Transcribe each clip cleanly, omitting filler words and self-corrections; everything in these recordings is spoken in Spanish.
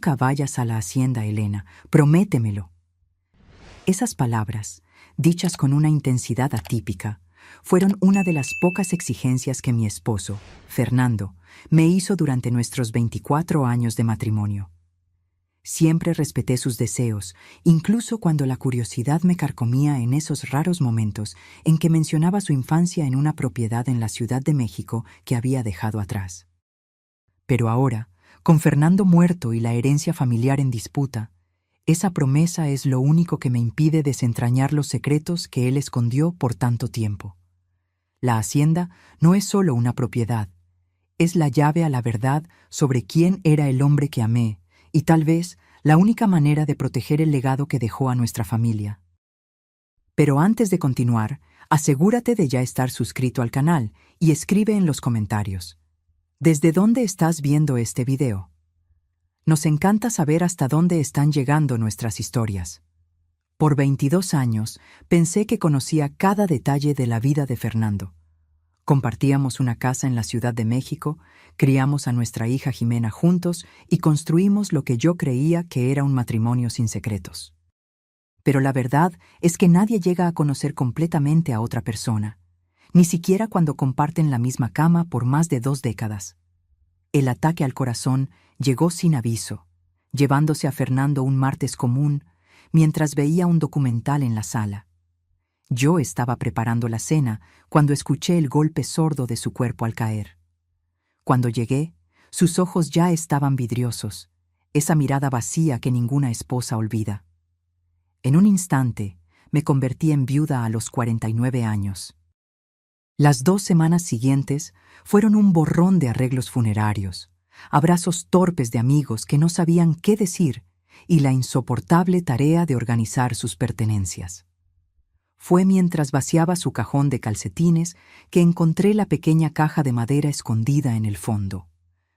Nunca vayas a la hacienda, Elena, prométemelo. Esas palabras, dichas con una intensidad atípica, fueron una de las pocas exigencias que mi esposo, Fernando, me hizo durante nuestros 24 años de matrimonio. Siempre respeté sus deseos, incluso cuando la curiosidad me carcomía en esos raros momentos en que mencionaba su infancia en una propiedad en la Ciudad de México que había dejado atrás. Pero ahora, con Fernando muerto y la herencia familiar en disputa, esa promesa es lo único que me impide desentrañar los secretos que él escondió por tanto tiempo. La hacienda no es solo una propiedad, es la llave a la verdad sobre quién era el hombre que amé, y tal vez la única manera de proteger el legado que dejó a nuestra familia. Pero antes de continuar, asegúrate de ya estar suscrito al canal y escribe en los comentarios: ¿desde dónde estás viendo este video? Nos encanta saber hasta dónde están llegando nuestras historias. Por 22 años, pensé que conocía cada detalle de la vida de Fernando. Compartíamos una casa en la Ciudad de México, criamos a nuestra hija Jimena juntos y construimos lo que yo creía que era un matrimonio sin secretos. Pero la verdad es que nadie llega a conocer completamente a otra persona, ni siquiera cuando comparten la misma cama por más de 2 décadas. El ataque al corazón llegó sin aviso, llevándose a Fernando un martes común, mientras veía un documental en la sala. Yo estaba preparando la cena cuando escuché el golpe sordo de su cuerpo al caer. Cuando llegué, sus ojos ya estaban vidriosos, esa mirada vacía que ninguna esposa olvida. En un instante, me convertí en viuda a los 49 años. Las 2 semanas siguientes fueron un borrón de arreglos funerarios, abrazos torpes de amigos que no sabían qué decir y la insoportable tarea de organizar sus pertenencias. Fue mientras vaciaba su cajón de calcetines que encontré la pequeña caja de madera escondida en el fondo.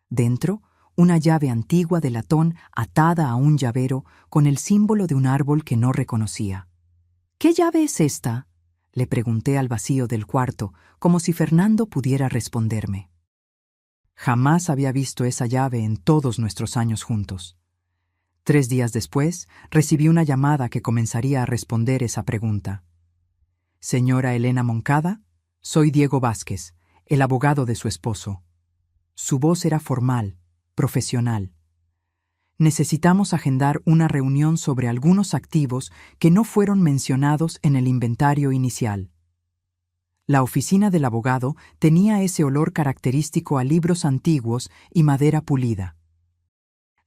Dentro, una llave antigua de latón atada a un llavero con el símbolo de un árbol que no reconocía. ¿Qué llave es esta?, le pregunté al vacío del cuarto, como si Fernando pudiera responderme. Jamás había visto esa llave en todos nuestros años juntos. 3 días después, recibí una llamada que comenzaría a responder esa pregunta. Señora Elena Moncada, soy Diego Vázquez, el abogado de su esposo. Su voz era formal, profesional. Necesitamos agendar una reunión sobre algunos activos que no fueron mencionados en el inventario inicial. La oficina del abogado tenía ese olor característico a libros antiguos y madera pulida.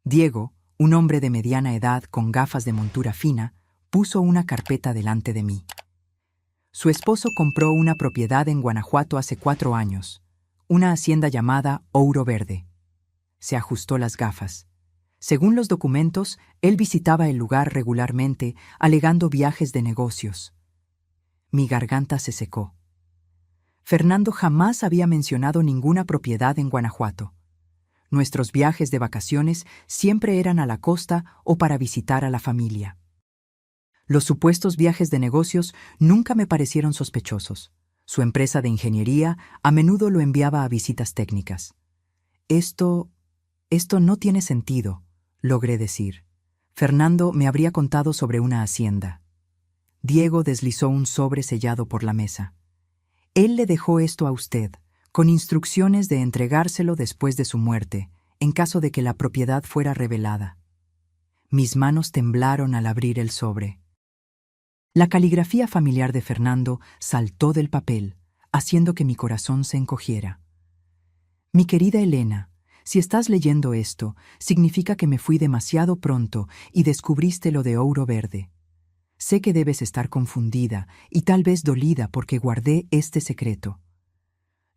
Diego, un hombre de mediana edad con gafas de montura fina, puso una carpeta delante de mí. Su esposo compró una propiedad en Guanajuato hace 4 años, una hacienda llamada Ouro Verde. Se ajustó las gafas. Según los documentos, él visitaba el lugar regularmente, alegando viajes de negocios. Mi garganta se secó. Fernando jamás había mencionado ninguna propiedad en Guanajuato. Nuestros viajes de vacaciones siempre eran a la costa o para visitar a la familia. Los supuestos viajes de negocios nunca me parecieron sospechosos. Su empresa de ingeniería a menudo lo enviaba a visitas técnicas. Esto no tiene sentido, logré decir. Fernando me habría contado sobre una hacienda. Diego deslizó un sobre sellado por la mesa. Él le dejó esto a usted, con instrucciones de entregárselo después de su muerte, en caso de que la propiedad fuera revelada. Mis manos temblaron al abrir el sobre. La caligrafía familiar de Fernando saltó del papel, haciendo que mi corazón se encogiera. Mi querida Elena, si estás leyendo esto, significa que me fui demasiado pronto y descubriste lo de Ouro Verde. Sé que debes estar confundida y tal vez dolida porque guardé este secreto.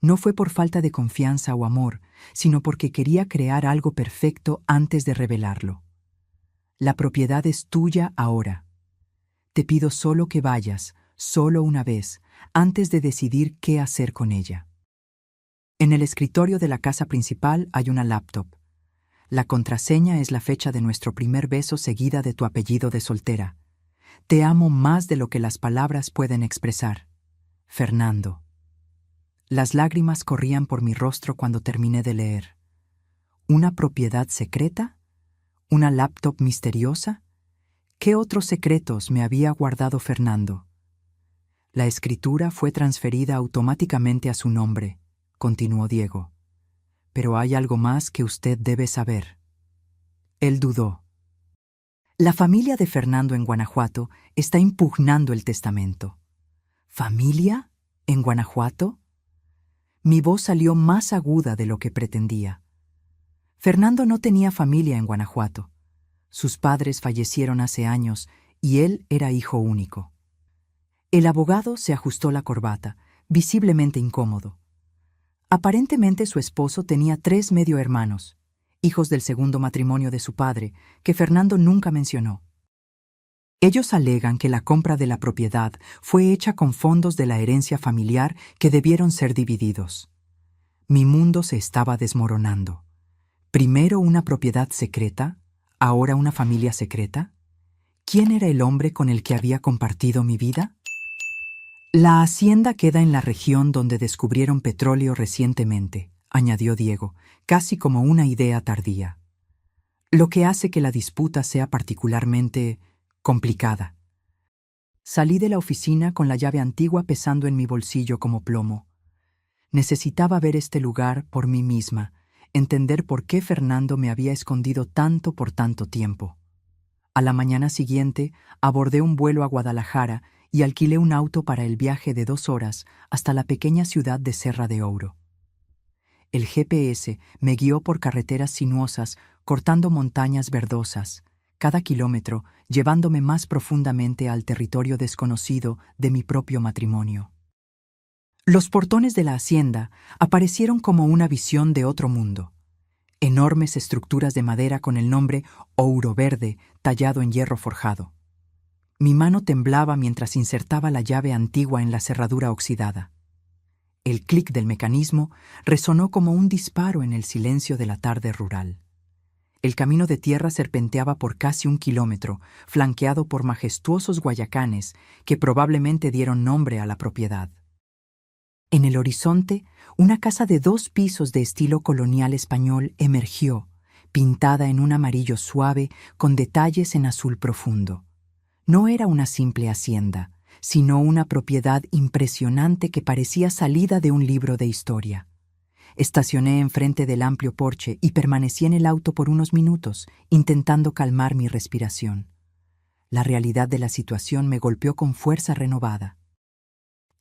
No fue por falta de confianza o amor, sino porque quería crear algo perfecto antes de revelarlo. La propiedad es tuya ahora. Te pido solo que vayas, solo una vez, antes de decidir qué hacer con ella. En el escritorio de la casa principal hay una laptop. La contraseña es la fecha de nuestro primer beso seguida de tu apellido de soltera. Te amo más de lo que las palabras pueden expresar. Fernando. Las lágrimas corrían por mi rostro cuando terminé de leer. ¿Una propiedad secreta? ¿Una laptop misteriosa? ¿Qué otros secretos me había guardado Fernando? La escritura fue transferida automáticamente a su nombre, continuó Diego. Pero hay algo más que usted debe saber. Él dudó. La familia de Fernando en Guanajuato está impugnando el testamento. ¿Familia? ¿En Guanajuato? Mi voz salió más aguda de lo que pretendía. Fernando no tenía familia en Guanajuato. Sus padres fallecieron hace años y él era hijo único. El abogado se ajustó la corbata, visiblemente incómodo. Aparentemente su esposo tenía 3 medio hermanos, hijos del segundo matrimonio de su padre, que Fernando nunca mencionó. Ellos alegan que la compra de la propiedad fue hecha con fondos de la herencia familiar que debieron ser divididos. Mi mundo se estaba desmoronando. Primero una propiedad secreta, ahora una familia secreta. ¿Quién era el hombre con el que había compartido mi vida? La hacienda queda en la región donde descubrieron petróleo recientemente, añadió Diego, casi como una idea tardía. Lo que hace que la disputa sea particularmente complicada. Salí de la oficina con la llave antigua pesando en mi bolsillo como plomo. Necesitaba ver este lugar por mí misma, entender por qué Fernando me había escondido tanto por tanto tiempo. A la mañana siguiente, abordé un vuelo a Guadalajara y alquilé un auto para el viaje de 2 horas hasta la pequeña ciudad de Serra de Ouro. El GPS me guió por carreteras sinuosas, cortando montañas verdosas, cada kilómetro llevándome más profundamente al territorio desconocido de mi propio matrimonio. Los portones de la hacienda aparecieron como una visión de otro mundo. Enormes estructuras de madera con el nombre Ouro Verde tallado en hierro forjado. Mi mano temblaba mientras insertaba la llave antigua en la cerradura oxidada. El clic del mecanismo resonó como un disparo en el silencio de la tarde rural. El camino de tierra serpenteaba por casi 1 kilómetro, flanqueado por majestuosos guayacanes que probablemente dieron nombre a la propiedad. En el horizonte, una casa de 2 pisos de estilo colonial español emergió, pintada en un amarillo suave con detalles en azul profundo. No era una simple hacienda, sino una propiedad impresionante que parecía salida de un libro de historia. Estacioné enfrente del amplio porche y permanecí en el auto por unos minutos, intentando calmar mi respiración. La realidad de la situación me golpeó con fuerza renovada.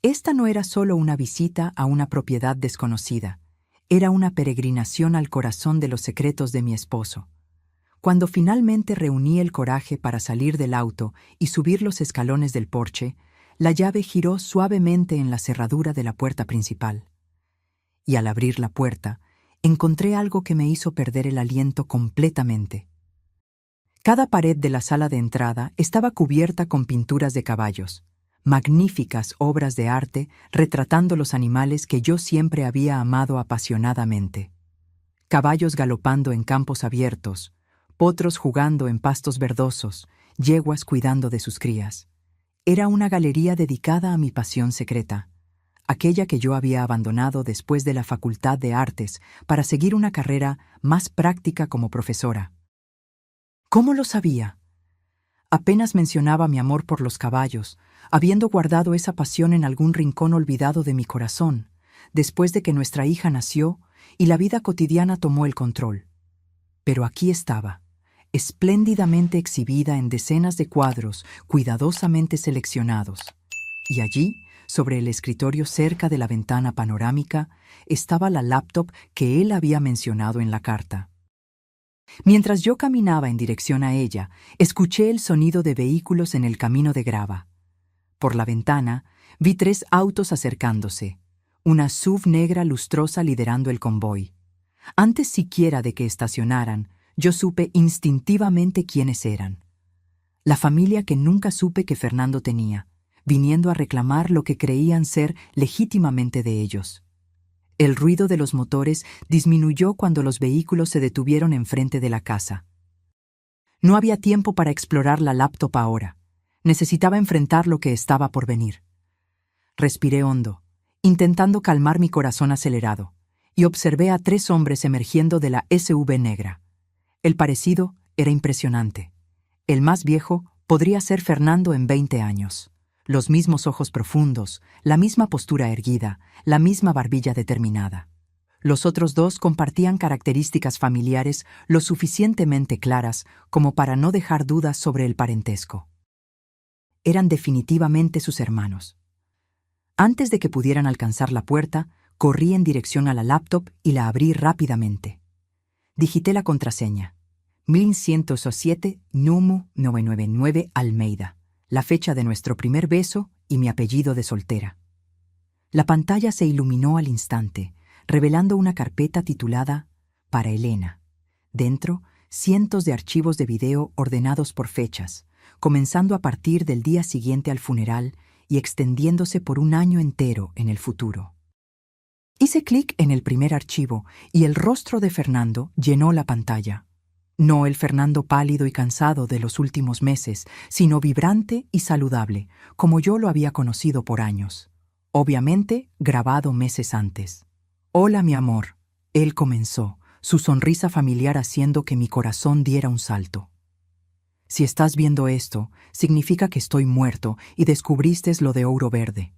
Esta no era solo una visita a una propiedad desconocida, era una peregrinación al corazón de los secretos de mi esposo. Cuando finalmente reuní el coraje para salir del auto y subir los escalones del porche, la llave giró suavemente en la cerradura de la puerta principal. Y al abrir la puerta, encontré algo que me hizo perder el aliento completamente. Cada pared de la sala de entrada estaba cubierta con pinturas de caballos, magníficas obras de arte retratando los animales que yo siempre había amado apasionadamente. Caballos galopando en campos abiertos, potros jugando en pastos verdosos, yeguas cuidando de sus crías. Era una galería dedicada a mi pasión secreta, aquella que yo había abandonado después de la Facultad de Artes para seguir una carrera más práctica como profesora. ¿Cómo lo sabía? Apenas mencionaba mi amor por los caballos, habiendo guardado esa pasión en algún rincón olvidado de mi corazón, después de que nuestra hija nació y la vida cotidiana tomó el control. Pero aquí estaba, espléndidamente exhibida en decenas de cuadros cuidadosamente seleccionados. Y allí, sobre el escritorio cerca de la ventana panorámica, estaba la laptop que él había mencionado en la carta. Mientras yo caminaba en dirección a ella, escuché el sonido de vehículos en el camino de grava. Por la ventana, vi 3 autos acercándose, una SUV negra lustrosa liderando el convoy. Antes siquiera de que estacionaran, yo supe instintivamente quiénes eran. La familia que nunca supe que Fernando tenía, viniendo a reclamar lo que creían ser legítimamente de ellos. El ruido de los motores disminuyó cuando los vehículos se detuvieron enfrente de la casa. No había tiempo para explorar la laptop ahora. Necesitaba enfrentar lo que estaba por venir. Respiré hondo, intentando calmar mi corazón acelerado, y observé a 3 hombres emergiendo de la SUV negra. El parecido Era impresionante. El más viejo podría ser Fernando en 20 años. Los mismos ojos profundos, la misma postura erguida, la misma barbilla determinada. Los otros dos compartían características familiares lo suficientemente claras como para no dejar dudas sobre el parentesco. Eran definitivamente sus hermanos. Antes de que pudieran alcanzar la puerta, corrí en dirección a la laptop y la abrí rápidamente. Digité la contraseña. 1107 Numu 999 Almeida, la fecha de nuestro primer beso y mi apellido de soltera. La pantalla se iluminó al instante, revelando una carpeta titulada Para Elena. Dentro, cientos de archivos de video ordenados por fechas, comenzando a partir del día siguiente al funeral y extendiéndose por un año entero en el futuro. Hice clic en el primer archivo y el rostro de Fernando llenó la pantalla. No el Fernando pálido y cansado de los últimos meses, sino vibrante y saludable, como yo lo había conocido por años. Obviamente, grabado meses antes. «Hola, mi amor», él comenzó, su sonrisa familiar haciendo que mi corazón diera un salto. «Si estás viendo esto, significa que estoy muerto y descubriste lo de Ouro Verde.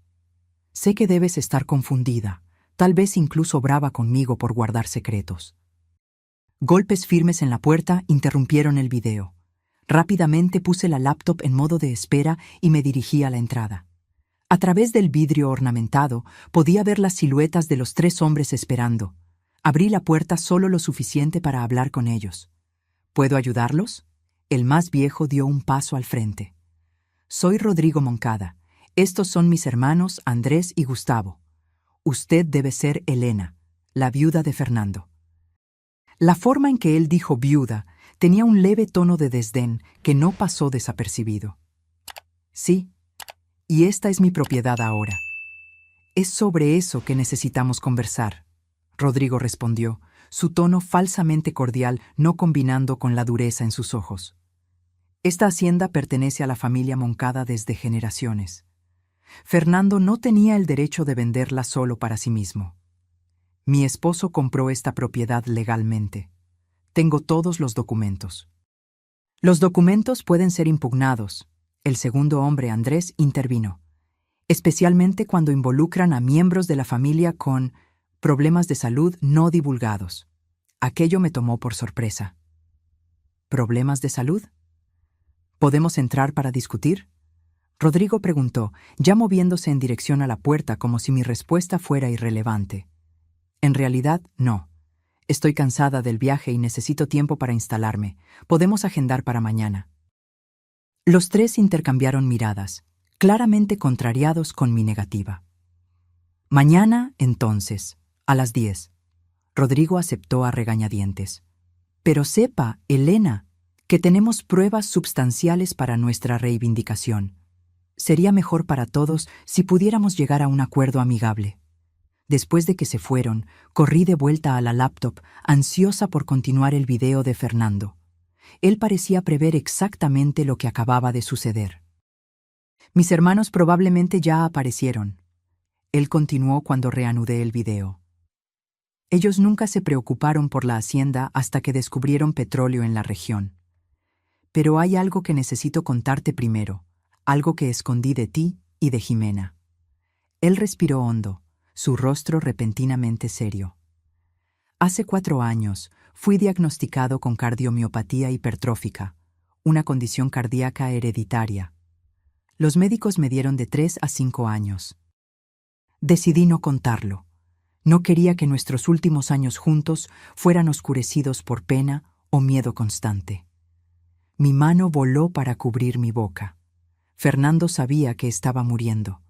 Sé que debes estar confundida, tal vez incluso brava conmigo por guardar secretos». Golpes firmes en la puerta interrumpieron el video. Rápidamente puse la laptop en modo de espera y me dirigí a la entrada. A través del vidrio ornamentado podía ver las siluetas de los 3 hombres esperando. Abrí la puerta solo lo suficiente para hablar con ellos. «¿Puedo ayudarlos?». El más viejo dio un paso al frente. «Soy Rodrigo Moncada. Estos son mis hermanos Andrés y Gustavo. Usted debe ser Elena, la viuda de Fernando». La forma en que él dijo viuda tenía un leve tono de desdén que no pasó desapercibido. «Sí, y esta es mi propiedad ahora. Es sobre eso que necesitamos conversar», Rodrigo respondió, su tono falsamente cordial no combinando con la dureza en sus ojos. «Esta hacienda pertenece a la familia Moncada desde generaciones. Fernando no tenía el derecho de venderla solo para sí mismo. Mi esposo compró esta propiedad legalmente. Tengo todos los documentos». «Los documentos pueden ser impugnados», el segundo hombre, Andrés, intervino, «especialmente cuando involucran a miembros de la familia con problemas de salud no divulgados». Aquello me tomó por sorpresa. «¿Problemas de salud? ¿Podemos entrar para discutir?», Rodrigo preguntó, ya moviéndose en dirección a la puerta como si mi respuesta fuera irrelevante. «En realidad, no. Estoy cansada del viaje y necesito tiempo para instalarme. Podemos agendar para mañana». Los 3 intercambiaron miradas, claramente contrariados con mi negativa. «Mañana, entonces, a las 10. Rodrigo aceptó a regañadientes. «Pero sepa, Elena, que tenemos pruebas substanciales para nuestra reivindicación. Sería mejor para todos si pudiéramos llegar a un acuerdo amigable». Después de que se fueron, corrí de vuelta a la laptop, ansiosa por continuar el video de Fernando. Él parecía prever exactamente lo que acababa de suceder. «Mis hermanos probablemente ya aparecieron», él continuó cuando reanudé el video. «Ellos nunca se preocuparon por la hacienda hasta que descubrieron petróleo en la región. Pero hay algo que necesito contarte primero, algo que escondí de ti y de Jimena». Él respiró hondo, su rostro repentinamente serio. «Hace 4 años fui diagnosticado con cardiomiopatía hipertrófica, una condición cardíaca hereditaria. Los médicos me dieron de 3 a 5 años. Decidí no contarlo. No quería que nuestros últimos años juntos fueran oscurecidos por pena o miedo constante». Mi mano voló para cubrir mi boca. Fernando sabía que estaba muriendo.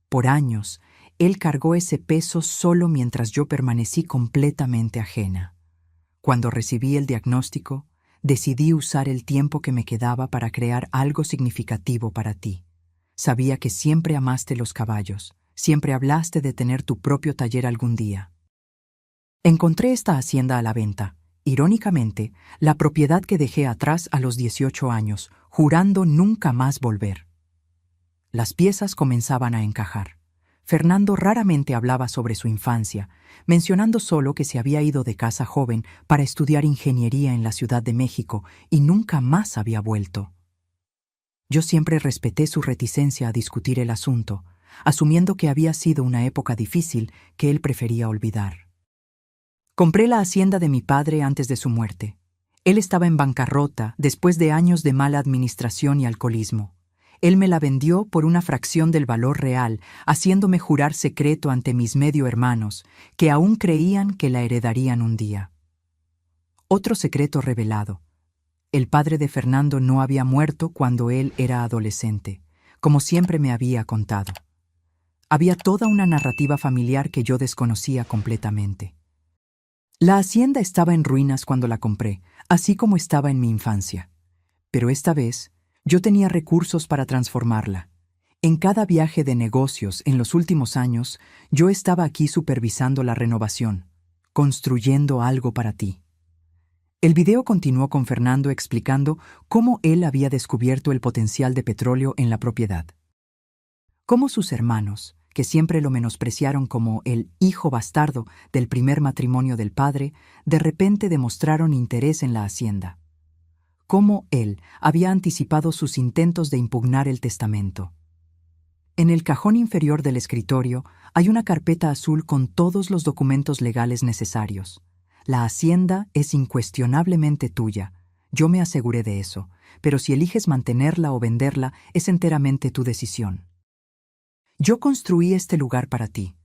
Por años, él cargó ese peso solo mientras yo permanecí completamente ajena. Cuando recibí el diagnóstico, decidí usar el tiempo que me quedaba para crear algo significativo para ti. Sabía que siempre amaste los caballos, siempre hablaste de tener tu propio taller algún día. Encontré esta hacienda a la venta, irónicamente, la propiedad que dejé atrás a los 18 años, jurando nunca más volver. Las piezas comenzaban a encajar. Fernando raramente hablaba sobre su infancia, mencionando solo que se había ido de casa joven para estudiar ingeniería en la Ciudad de México y nunca más había vuelto. Yo siempre respeté su reticencia a discutir el asunto, asumiendo que había sido una época difícil que él prefería olvidar. Compré la hacienda de mi padre antes de su muerte. Él estaba en bancarrota después de años de mala administración y alcoholismo. Él me la vendió por una fracción del valor real, haciéndome jurar secreto ante mis medio hermanos, que aún creían que la heredarían un día. Otro secreto revelado. El padre de Fernando no había muerto cuando él era adolescente, como siempre me había contado. Había toda una narrativa familiar que yo desconocía completamente. La hacienda estaba en ruinas cuando la compré, así como estaba en mi infancia. Pero esta vez, yo tenía recursos para transformarla. En cada viaje de negocios en los últimos años, yo estaba aquí supervisando la renovación, construyendo algo para ti. El video continuó con Fernando explicando cómo él había descubierto el potencial de petróleo en la propiedad. Cómo sus hermanos, que siempre lo menospreciaron como el hijo bastardo del primer matrimonio del padre, de repente demostraron interés en la hacienda. Cómo él había anticipado sus intentos de impugnar el testamento. En el cajón inferior del escritorio hay una carpeta azul con todos los documentos legales necesarios. La hacienda es incuestionablemente tuya. Yo me aseguré de eso, pero si eliges mantenerla o venderla, es enteramente tu decisión. Yo construí este lugar para ti.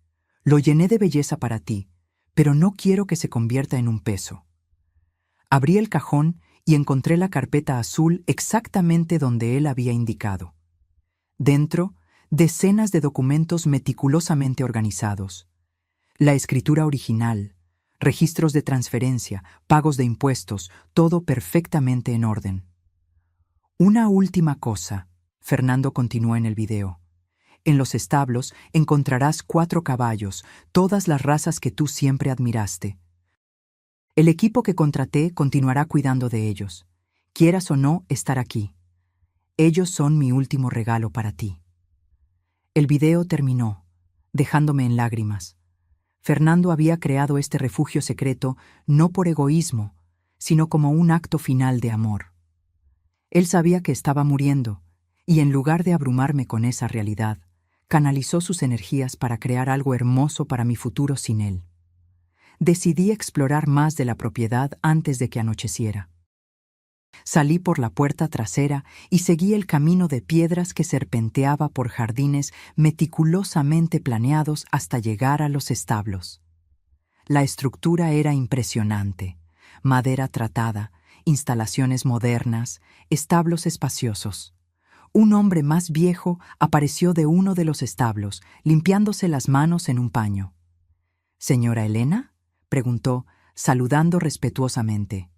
Lo llené de belleza para ti, pero no quiero que se convierta en un peso. Abrí el cajón y encontré la carpeta azul exactamente donde él había indicado. Dentro, decenas de documentos meticulosamente organizados. La escritura original, registros de transferencia, pagos de impuestos, todo perfectamente en orden. Una última cosa, Fernando continuó en el video. En los establos encontrarás 4 caballos, todas las razas que tú siempre admiraste. El equipo que contraté continuará cuidando de ellos. Quieras o no estar aquí. Ellos son mi último regalo para ti. El video terminó, dejándome en lágrimas. Fernando había creado este refugio secreto no por egoísmo, sino como un acto final de amor. Él sabía que estaba muriendo, y en lugar de abrumarme con esa realidad, canalizó sus energías para crear algo hermoso para mi futuro sin él. Decidí explorar más de la propiedad antes de que anocheciera. Salí por la puerta trasera y seguí el camino de piedras que serpenteaba por jardines meticulosamente planeados hasta llegar a los establos. La estructura era impresionante: madera tratada, instalaciones modernas, establos espaciosos. Un hombre más viejo apareció de uno de los establos, limpiándose las manos en un paño. «¿Señora Elena?», preguntó, saludando respetuosamente.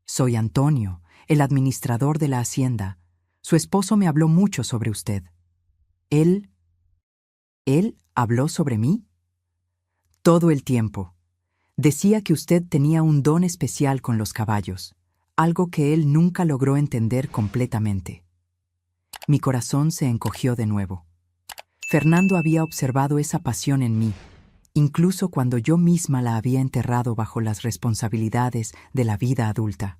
«Soy Antonio, el administrador de la hacienda. Su esposo me habló mucho sobre usted». ¿Él habló sobre mí? Todo el tiempo. Decía que usted tenía un don especial con los caballos, algo que él nunca logró entender completamente. Mi corazón se encogió de nuevo. Fernando había observado esa pasión en mí, incluso cuando yo misma la había enterrado bajo las responsabilidades de la vida adulta.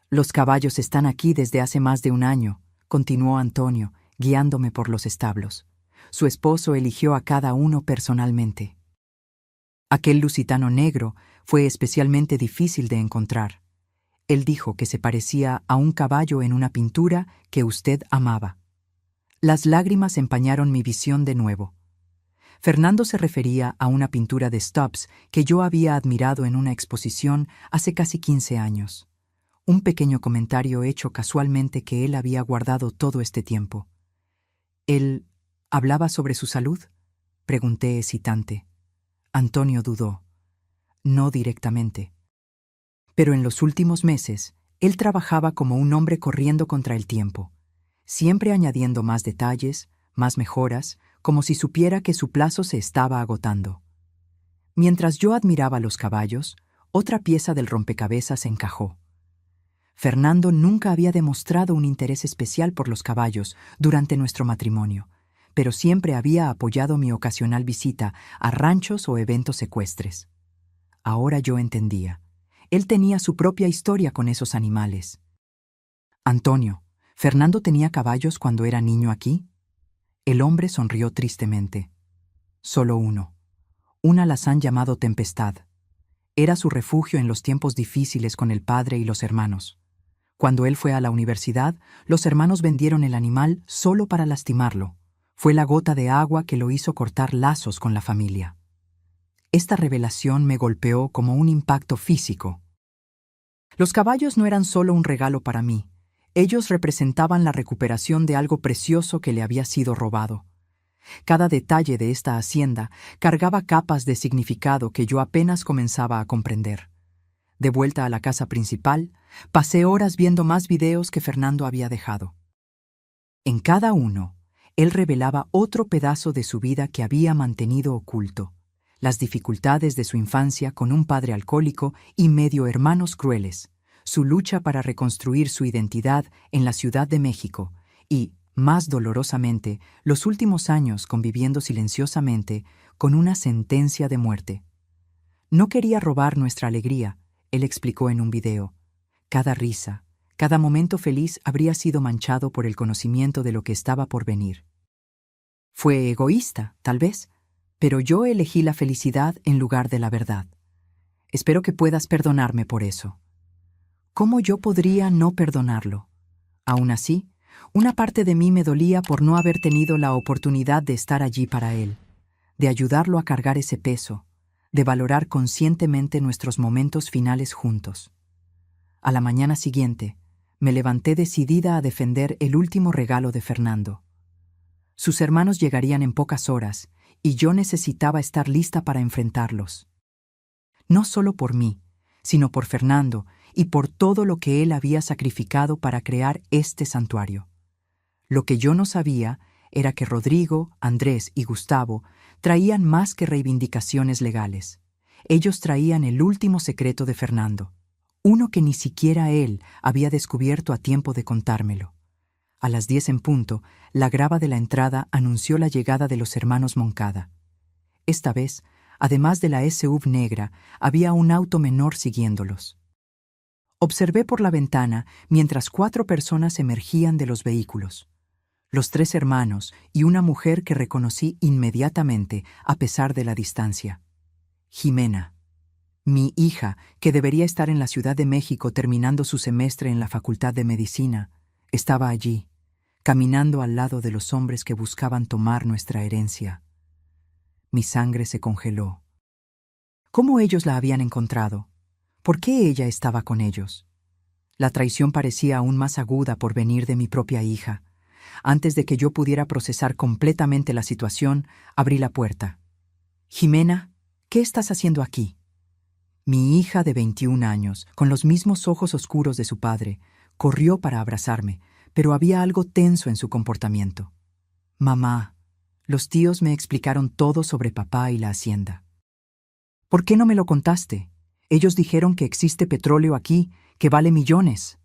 «Los caballos están aquí desde hace más de un año», continuó Antonio, guiándome por los establos. «Su esposo eligió a cada uno personalmente. Aquel lusitano negro fue especialmente difícil de encontrar. Él dijo que se parecía a un caballo en una pintura que usted amaba». Las lágrimas empañaron mi visión de nuevo. Fernando se refería a una pintura de Stubbs que yo había admirado en una exposición hace casi 15 años. Un pequeño comentario hecho casualmente que él había guardado todo este tiempo. «¿Él hablaba sobre su salud?», pregunté hesitante. Antonio dudó. «No directamente. Pero en los últimos meses, él trabajaba como un hombre corriendo contra el tiempo, siempre añadiendo más detalles, más mejoras, como si supiera que su plazo se estaba agotando. Mientras yo admiraba los caballos, otra pieza del rompecabezas encajó. Fernando nunca había demostrado un interés especial por los caballos durante nuestro matrimonio, pero siempre había apoyado mi ocasional visita a ranchos o eventos ecuestres. Ahora yo entendía. Él tenía su propia historia con esos animales. Antonio, ¿Fernando tenía caballos cuando era niño aquí? El hombre sonrió tristemente. Solo uno. Un alazán llamado Tempestad. Era su refugio en los tiempos difíciles con el padre y los hermanos. Cuando él fue a la universidad, los hermanos vendieron el animal solo para lastimarlo. Fue la gota de agua que lo hizo cortar lazos con la familia. Esta revelación me golpeó como un impacto físico. Los caballos no eran solo un regalo para mí. Ellos representaban la recuperación de algo precioso que le había sido robado. Cada detalle de esta hacienda cargaba capas de significado que yo apenas comenzaba a comprender. De vuelta a la casa principal, pasé horas viendo más videos que Fernando había dejado. En cada uno, él revelaba otro pedazo de su vida que había mantenido oculto, las dificultades de su infancia con un padre alcohólico y medio hermanos crueles, su lucha para reconstruir su identidad en la Ciudad de México y, más dolorosamente, los últimos años conviviendo silenciosamente con una sentencia de muerte. No quería robar nuestra alegría, él explicó en un video. Cada risa, cada momento feliz habría sido manchado por el conocimiento de lo que estaba por venir. Fue egoísta, tal vez, pero yo elegí la felicidad en lugar de la verdad. Espero que puedas perdonarme por eso. ¿Cómo yo podría no perdonarlo? Aún así, una parte de mí me dolía por no haber tenido la oportunidad de estar allí para él, de ayudarlo a cargar ese peso, de valorar conscientemente nuestros momentos finales juntos. A la mañana siguiente, me levanté decidida a defender el último regalo de Fernando. Sus hermanos llegarían en pocas horas, y yo necesitaba estar lista para enfrentarlos. No solo por mí, sino por Fernando y por todo lo que él había sacrificado para crear este santuario. Lo que yo no sabía era que Rodrigo, Andrés y Gustavo traían más que reivindicaciones legales. Ellos traían el último secreto de Fernando, uno que ni siquiera él había descubierto a tiempo de contármelo. A las 10 en punto, la grava de la entrada anunció la llegada de los hermanos Moncada. Esta vez, además de la SUV negra, había un auto menor siguiéndolos. Observé por la ventana mientras 4 personas emergían de los vehículos. Los 3 hermanos y una mujer que reconocí inmediatamente a pesar de la distancia. Jimena, mi hija, que debería estar en la Ciudad de México terminando su semestre en la Facultad de Medicina, estaba allí, caminando al lado de los hombres que buscaban tomar nuestra herencia. Mi sangre se congeló. ¿Cómo ellos la habían encontrado? ¿Por qué ella estaba con ellos? La traición parecía aún más aguda por venir de mi propia hija. Antes de que yo pudiera procesar completamente la situación, abrí la puerta. «Jimena, ¿qué estás haciendo aquí?» Mi hija de 21 años, con los mismos ojos oscuros de su padre, corrió para abrazarme, pero había algo tenso en su comportamiento. «Mamá, los tíos me explicaron todo sobre papá y la hacienda». «¿Por qué no me lo contaste? Ellos dijeron que existe petróleo aquí, que vale millones».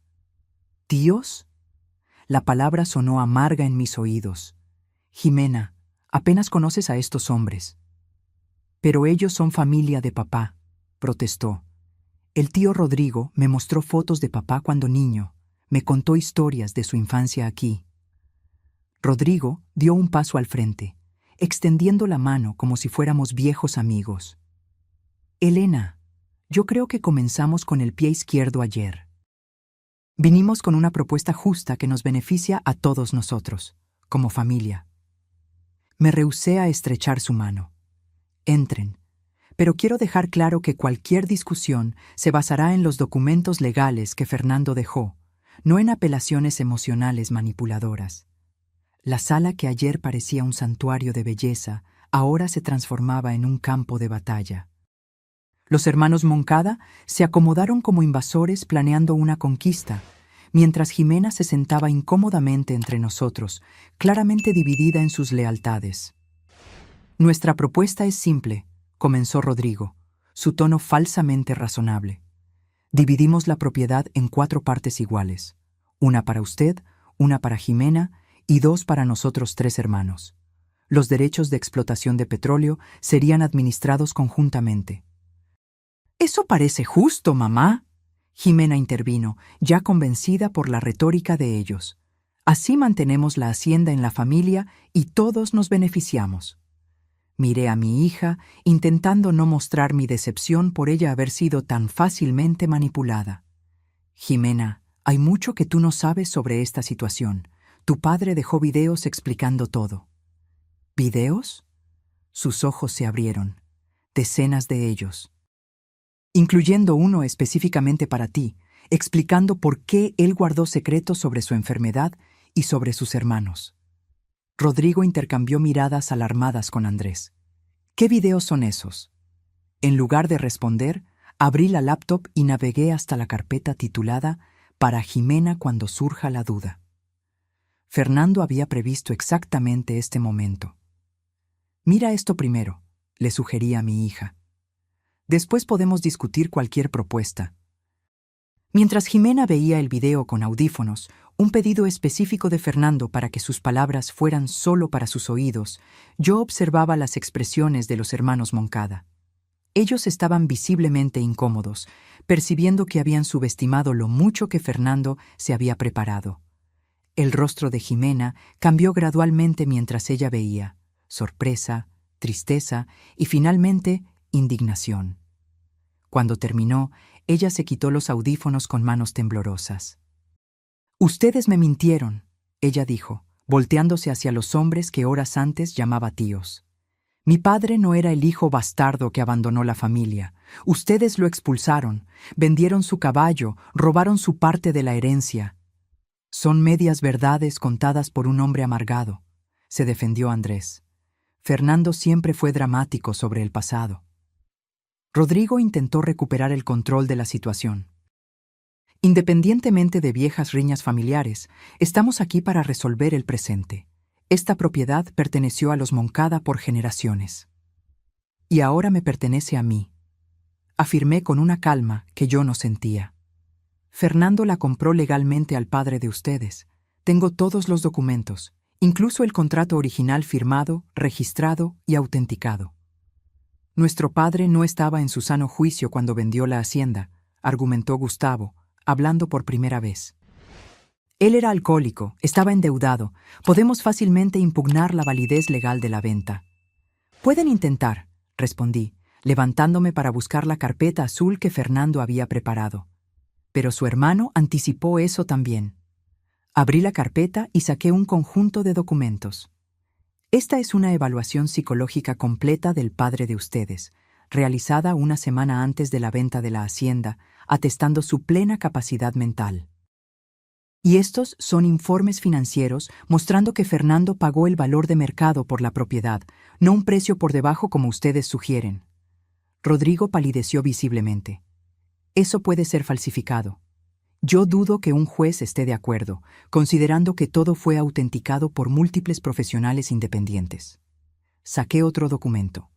«¿Tíos?» La palabra sonó amarga en mis oídos. «Jimena, apenas conoces a estos hombres». «Pero ellos son familia de papá», protestó. «El tío Rodrigo me mostró fotos de papá cuando niño, me contó historias de su infancia aquí». Rodrigo dio un paso al frente, extendiendo la mano como si fuéramos viejos amigos. «Elena, yo creo que comenzamos con el pie izquierdo ayer. Vinimos con una propuesta justa que nos beneficia a todos nosotros, como familia». Me rehusé a estrechar su mano. «Entren, pero quiero dejar claro que cualquier discusión se basará en los documentos legales que Fernando dejó, no en apelaciones emocionales manipuladoras». La sala que ayer parecía un santuario de belleza, ahora se transformaba en un campo de batalla. Los hermanos Moncada se acomodaron como invasores planeando una conquista, mientras Jimena se sentaba incómodamente entre nosotros, claramente dividida en sus lealtades. «Nuestra propuesta es simple», comenzó Rodrigo, su tono falsamente razonable. «Dividimos la propiedad en 4 partes iguales, una para usted, una para Jimena y 2 para nosotros 3 hermanos. Los derechos de explotación de petróleo serían administrados conjuntamente. «Eso parece justo, mamá», Jimena intervino, ya convencida por la retórica de ellos. «Así mantenemos la hacienda en la familia y todos nos beneficiamos». Miré a mi hija, intentando no mostrar mi decepción por ella haber sido tan fácilmente manipulada. «Jimena, hay mucho que tú no sabes sobre esta situación. Tu padre dejó videos explicando todo». «¿Videos?». Sus ojos se abrieron. Decenas de ellos. Incluyendo uno específicamente para ti, explicando por qué él guardó secretos sobre su enfermedad y sobre sus hermanos. Rodrigo intercambió miradas alarmadas con Andrés. «¿Qué videos son esos?». En lugar de responder, abrí la laptop y navegué hasta la carpeta titulada «Para Jimena cuando surja la duda». Fernando había previsto exactamente este momento. «Mira esto primero», le sugerí a mi hija. «Después podemos discutir cualquier propuesta». Mientras Jimena veía el video con audífonos, un pedido específico de Fernando para que sus palabras fueran solo para sus oídos, yo observaba las expresiones de los hermanos Moncada. Ellos estaban visiblemente incómodos, percibiendo que habían subestimado lo mucho que Fernando se había preparado. El rostro de Jimena cambió gradualmente mientras ella veía: sorpresa, tristeza y finalmente indignación. Cuando terminó, ella se quitó los audífonos con manos temblorosas. «Ustedes me mintieron», ella dijo, volteándose hacia los hombres que horas antes llamaba tíos. «Mi padre no era el hijo bastardo que abandonó la familia. Ustedes lo expulsaron, vendieron su caballo, robaron su parte de la herencia». «Son medias verdades contadas por un hombre amargado», se defendió Andrés. «Fernando siempre fue dramático sobre el pasado». Rodrigo intentó recuperar el control de la situación. «Independientemente de viejas riñas familiares, estamos aquí para resolver el presente. Esta propiedad perteneció a los Moncada por generaciones. Y ahora me pertenece a mí», afirmé con una calma que yo no sentía. «Fernando la compró legalmente al padre de ustedes. Tengo todos los documentos, incluso el contrato original firmado, registrado y autenticado». «Nuestro padre no estaba en su sano juicio cuando vendió la hacienda», argumentó Gustavo, hablando por primera vez. «Él era alcohólico, estaba endeudado. Podemos fácilmente impugnar la validez legal de la venta». «Pueden intentar», respondí, levantándome para buscar la carpeta azul que Fernando había preparado. Pero su hermano anticipó eso también. Abrí la carpeta y saqué un conjunto de documentos. «Esta es una evaluación psicológica completa del padre de ustedes, realizada una semana antes de la venta de la hacienda, atestando su plena capacidad mental. Y estos son informes financieros mostrando que Fernando pagó el valor de mercado por la propiedad, no un precio por debajo como ustedes sugieren». Rodrigo palideció visiblemente. «Eso puede ser falsificado. Yo dudo que un juez esté de acuerdo, considerando que todo fue autenticado por múltiples profesionales independientes». Saqué otro documento.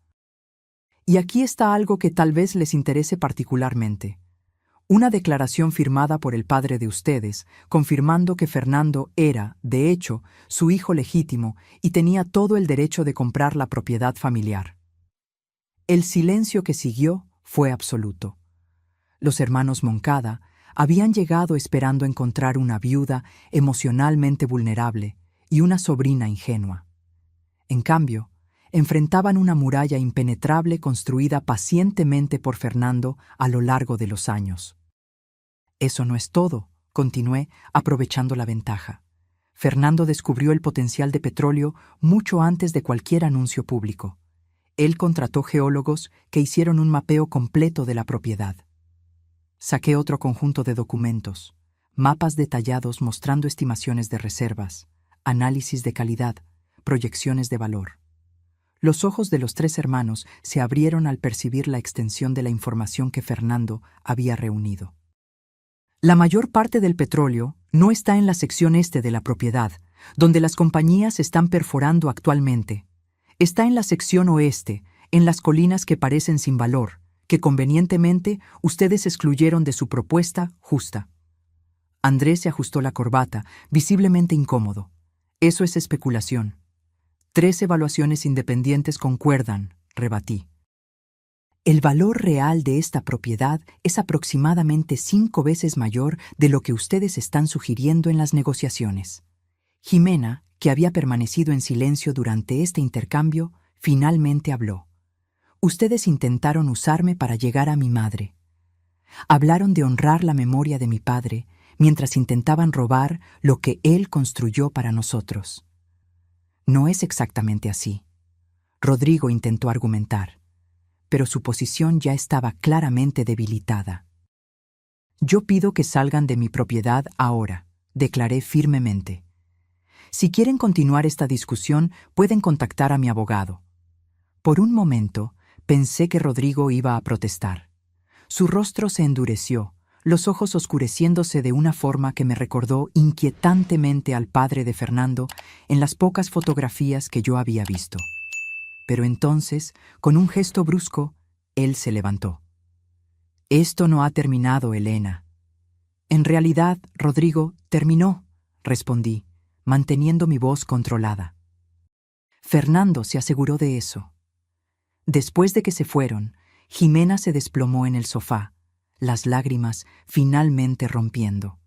«Y aquí está algo que tal vez les interese particularmente. Una declaración firmada por el padre de ustedes, confirmando que Fernando era, de hecho, su hijo legítimo y tenía todo el derecho de comprar la propiedad familiar». El silencio que siguió fue absoluto. Los hermanos Moncada habían llegado esperando encontrar una viuda emocionalmente vulnerable y una sobrina ingenua. En cambio, enfrentaban una muralla impenetrable construida pacientemente por Fernando a lo largo de los años. «Eso no es todo», continué, aprovechando la ventaja. «Fernando descubrió el potencial de petróleo mucho antes de cualquier anuncio público. Él contrató geólogos que hicieron un mapeo completo de la propiedad». Saqué otro conjunto de documentos, mapas detallados mostrando estimaciones de reservas, análisis de calidad, proyecciones de valor. Los ojos de los tres hermanos se abrieron al percibir la extensión de la información que Fernando había reunido. «La mayor parte del petróleo no está en la sección este de la propiedad, donde las compañías están perforando actualmente. Está en la sección oeste, en las colinas que parecen sin valor, que convenientemente ustedes excluyeron de su propuesta justa». Andrés se ajustó la corbata, visiblemente incómodo. «Eso es especulación». 3 evaluaciones independientes concuerdan, rebatí. El valor real de esta propiedad es aproximadamente 5 veces mayor de lo que ustedes están sugiriendo en las negociaciones. Jimena, que había permanecido en silencio durante este intercambio, finalmente habló. Ustedes intentaron usarme para llegar a mi madre. Hablaron de honrar la memoria de mi padre mientras intentaban robar lo que él construyó para nosotros. No es exactamente así. Rodrigo intentó argumentar, pero su posición ya estaba claramente debilitada. Yo pido que salgan de mi propiedad ahora, declaré firmemente. Si quieren continuar esta discusión, pueden contactar a mi abogado. Por un momento, pensé que Rodrigo iba a protestar. Su rostro se endureció, los ojos oscureciéndose de una forma que me recordó inquietantemente al padre de Fernando en las pocas fotografías que yo había visto. Pero entonces, con un gesto brusco, él se levantó. Esto no ha terminado, Elena. En realidad, Rodrigo, terminó, respondí, manteniendo mi voz controlada. Fernando se aseguró de eso. Después de que se fueron, Jimena se desplomó en el sofá, las lágrimas finalmente rompiendo.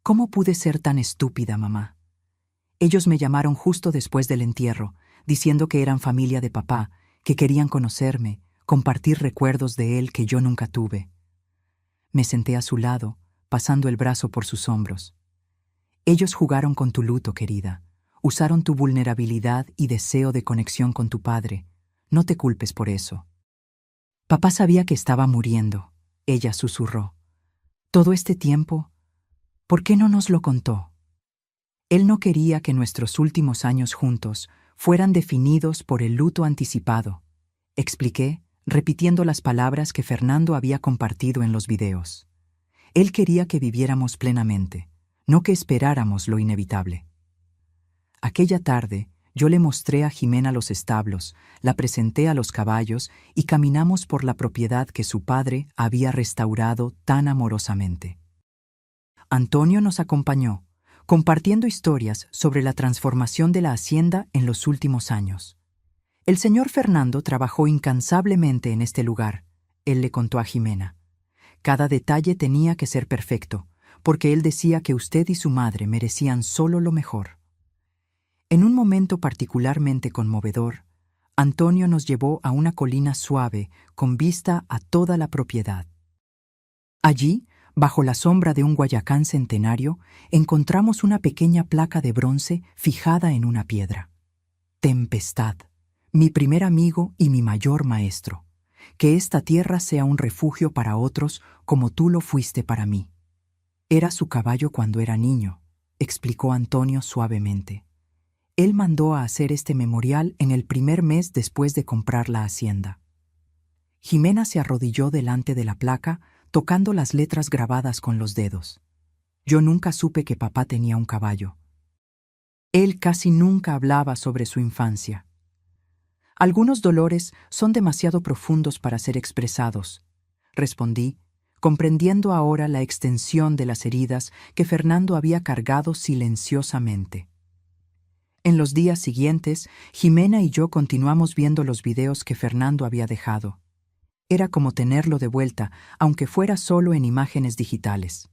¿Cómo pude ser tan estúpida, mamá? Ellos me llamaron justo después del entierro, diciendo que eran familia de papá, que querían conocerme, compartir recuerdos de él que yo nunca tuve. Me senté a su lado, pasando el brazo por sus hombros. Ellos jugaron con tu luto, querida. Usaron tu vulnerabilidad y deseo de conexión con tu padre. No te culpes por eso. Papá sabía que estaba muriendo, ella susurró. Todo este tiempo, ¿por qué no nos lo contó? Él no quería que nuestros últimos años juntos fueran definidos por el luto anticipado, expliqué, repitiendo las palabras que Fernando había compartido en los videos. Él quería que viviéramos plenamente, no que esperáramos lo inevitable. Aquella tarde, yo le mostré a Jimena los establos, la presenté a los caballos y caminamos por la propiedad que su padre había restaurado tan amorosamente. Antonio nos acompañó, compartiendo historias sobre la transformación de la hacienda en los últimos años. El señor Fernando trabajó incansablemente en este lugar, él le contó a Jimena. Cada detalle tenía que ser perfecto, porque él decía que usted y su madre merecían solo lo mejor. En un momento particularmente conmovedor, Antonio nos llevó a una colina suave con vista a toda la propiedad. Allí, bajo la sombra de un guayacán centenario, encontramos una pequeña placa de bronce fijada en una piedra. Tempestad, mi primer amigo y mi mayor maestro. Que esta tierra sea un refugio para otros como tú lo fuiste para mí. Era su caballo cuando era niño, explicó Antonio suavemente. Él mandó a hacer este memorial en el primer mes después de comprar la hacienda. Jimena se arrodilló delante de la placa, tocando las letras grabadas con los dedos. Yo nunca supe que papá tenía un caballo. Él casi nunca hablaba sobre su infancia. Algunos dolores son demasiado profundos para ser expresados, respondí, comprendiendo ahora la extensión de las heridas que Fernando había cargado silenciosamente. En los días siguientes, Jimena y yo continuamos viendo los videos que Fernando había dejado. Era como tenerlo de vuelta, aunque fuera solo en imágenes digitales.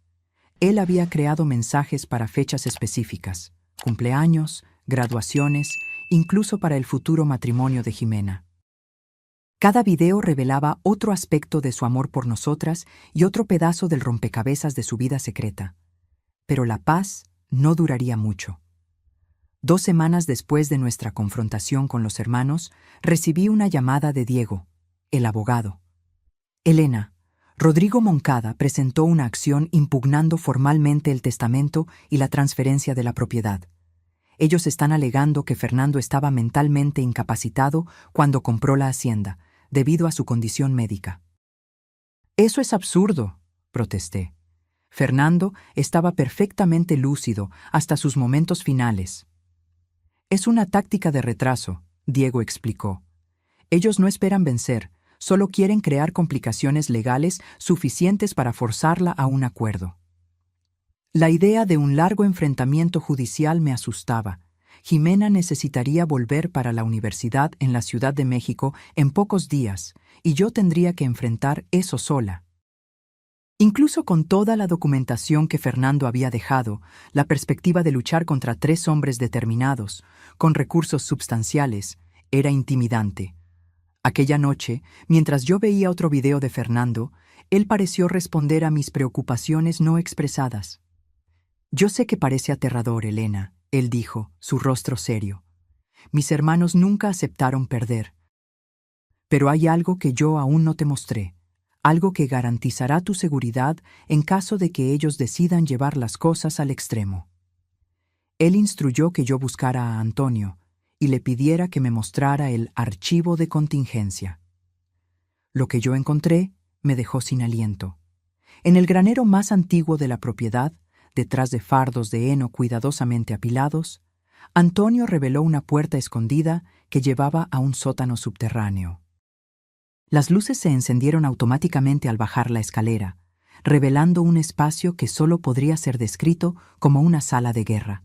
Él había creado mensajes para fechas específicas, cumpleaños, graduaciones, incluso para el futuro matrimonio de Jimena. Cada video revelaba otro aspecto de su amor por nosotras y otro pedazo del rompecabezas de su vida secreta. Pero la paz no duraría mucho. 2 semanas después de nuestra confrontación con los hermanos, recibí una llamada de Diego, el abogado. Elena, Rodrigo Moncada presentó una acción impugnando formalmente el testamento y la transferencia de la propiedad. Ellos están alegando que Fernando estaba mentalmente incapacitado cuando compró la hacienda, debido a su condición médica. Eso es absurdo, protesté. Fernando estaba perfectamente lúcido hasta sus momentos finales. Es una táctica de retraso, Diego explicó. Ellos no esperan vencer, solo quieren crear complicaciones legales suficientes para forzarla a un acuerdo. La idea de un largo enfrentamiento judicial me asustaba. Jimena necesitaría volver para la universidad en la Ciudad de México en pocos días, y yo tendría que enfrentar eso sola. Incluso con toda la documentación que Fernando había dejado, la perspectiva de luchar contra 3 hombres determinados, con recursos substanciales, era intimidante. Aquella noche, mientras yo veía otro video de Fernando, él pareció responder a mis preocupaciones no expresadas. «Yo sé que parece aterrador, Elena», él dijo, su rostro serio. «Mis hermanos nunca aceptaron perder. Pero hay algo que yo aún no te mostré, algo que garantizará tu seguridad en caso de que ellos decidan llevar las cosas al extremo». Él instruyó que yo buscara a Antonio y le pidiera que me mostrara el archivo de contingencia. Lo que yo encontré me dejó sin aliento. En el granero más antiguo de la propiedad, detrás de fardos de heno cuidadosamente apilados, Antonio reveló una puerta escondida que llevaba a un sótano subterráneo. Las luces se encendieron automáticamente al bajar la escalera, revelando un espacio que solo podría ser descrito como una sala de guerra.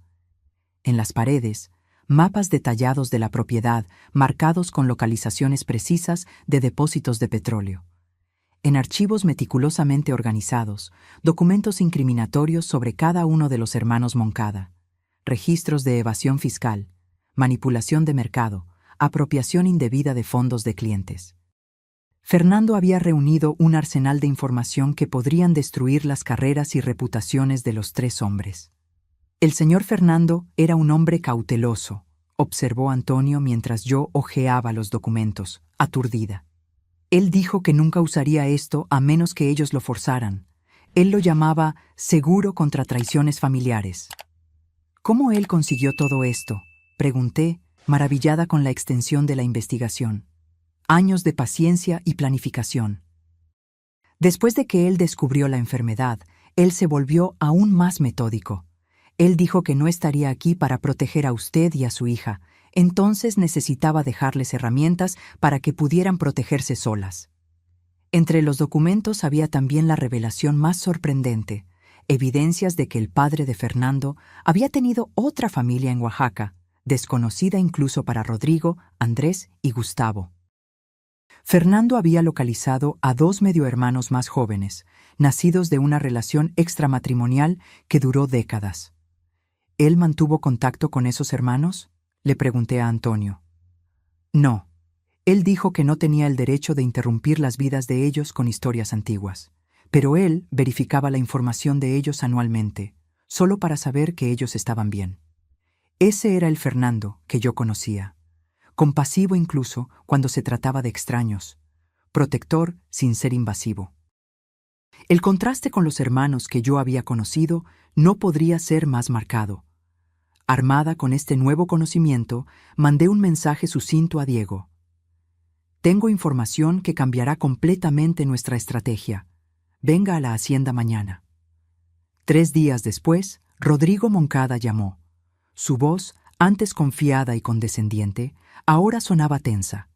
En las paredes, mapas detallados de la propiedad, marcados con localizaciones precisas de depósitos de petróleo. En archivos meticulosamente organizados, documentos incriminatorios sobre cada uno de los hermanos Moncada, registros de evasión fiscal, manipulación de mercado, apropiación indebida de fondos de clientes. Fernando había reunido un arsenal de información que podrían destruir las carreras y reputaciones de los 3 hombres. El señor Fernando era un hombre cauteloso, observó Antonio mientras yo hojeaba los documentos, aturdida. Él dijo que nunca usaría esto a menos que ellos lo forzaran. Él lo llamaba seguro contra traiciones familiares. ¿Cómo él consiguió todo esto?, pregunté, maravillada con la extensión de la investigación. Años de paciencia y planificación. Después de que él descubrió la enfermedad, él se volvió aún más metódico. Él dijo que no estaría aquí para proteger a usted y a su hija, entonces necesitaba dejarles herramientas para que pudieran protegerse solas. Entre los documentos había también la revelación más sorprendente, evidencias de que el padre de Fernando había tenido otra familia en Oaxaca, desconocida incluso para Rodrigo, Andrés y Gustavo. Fernando había localizado a 2 mediohermanos más jóvenes, nacidos de una relación extramatrimonial que duró décadas. ¿Él mantuvo contacto con esos hermanos?, le pregunté a Antonio. No. Él dijo que no tenía el derecho de interrumpir las vidas de ellos con historias antiguas, pero él verificaba la información de ellos anualmente, solo para saber que ellos estaban bien. Ese era el Fernando que yo conocía, compasivo incluso cuando se trataba de extraños, protector sin ser invasivo. El contraste con los hermanos que yo había conocido no podría ser más marcado. Armada con este nuevo conocimiento, mandé un mensaje sucinto a Diego. Tengo información que cambiará completamente nuestra estrategia. Venga a la hacienda mañana. 3 días después, Rodrigo Moncada llamó. Su voz, antes confiada y condescendiente, ahora sonaba tensa.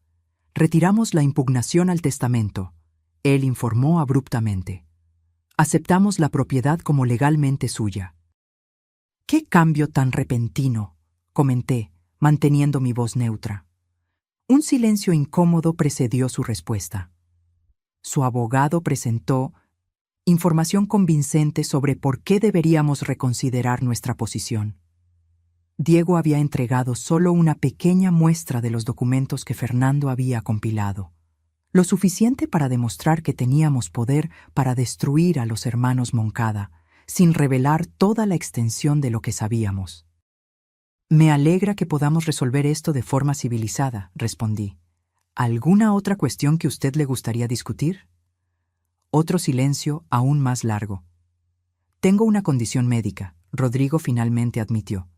Retiramos la impugnación al testamento. Él informó abruptamente. Aceptamos la propiedad como legalmente suya. «¿Qué cambio tan repentino?», comenté, manteniendo mi voz neutra. Un silencio incómodo precedió su respuesta. Su abogado presentó información convincente sobre por qué deberíamos reconsiderar nuestra posición. Diego había entregado solo una pequeña muestra de los documentos que Fernando había compilado, lo suficiente para demostrar que teníamos poder para destruir a los hermanos Moncada, sin revelar toda la extensión de lo que sabíamos. «Me alegra que podamos resolver esto de forma civilizada», respondí. «¿Alguna otra cuestión que usted le gustaría discutir?» Otro silencio aún más largo. «Tengo una condición médica», Rodrigo finalmente admitió.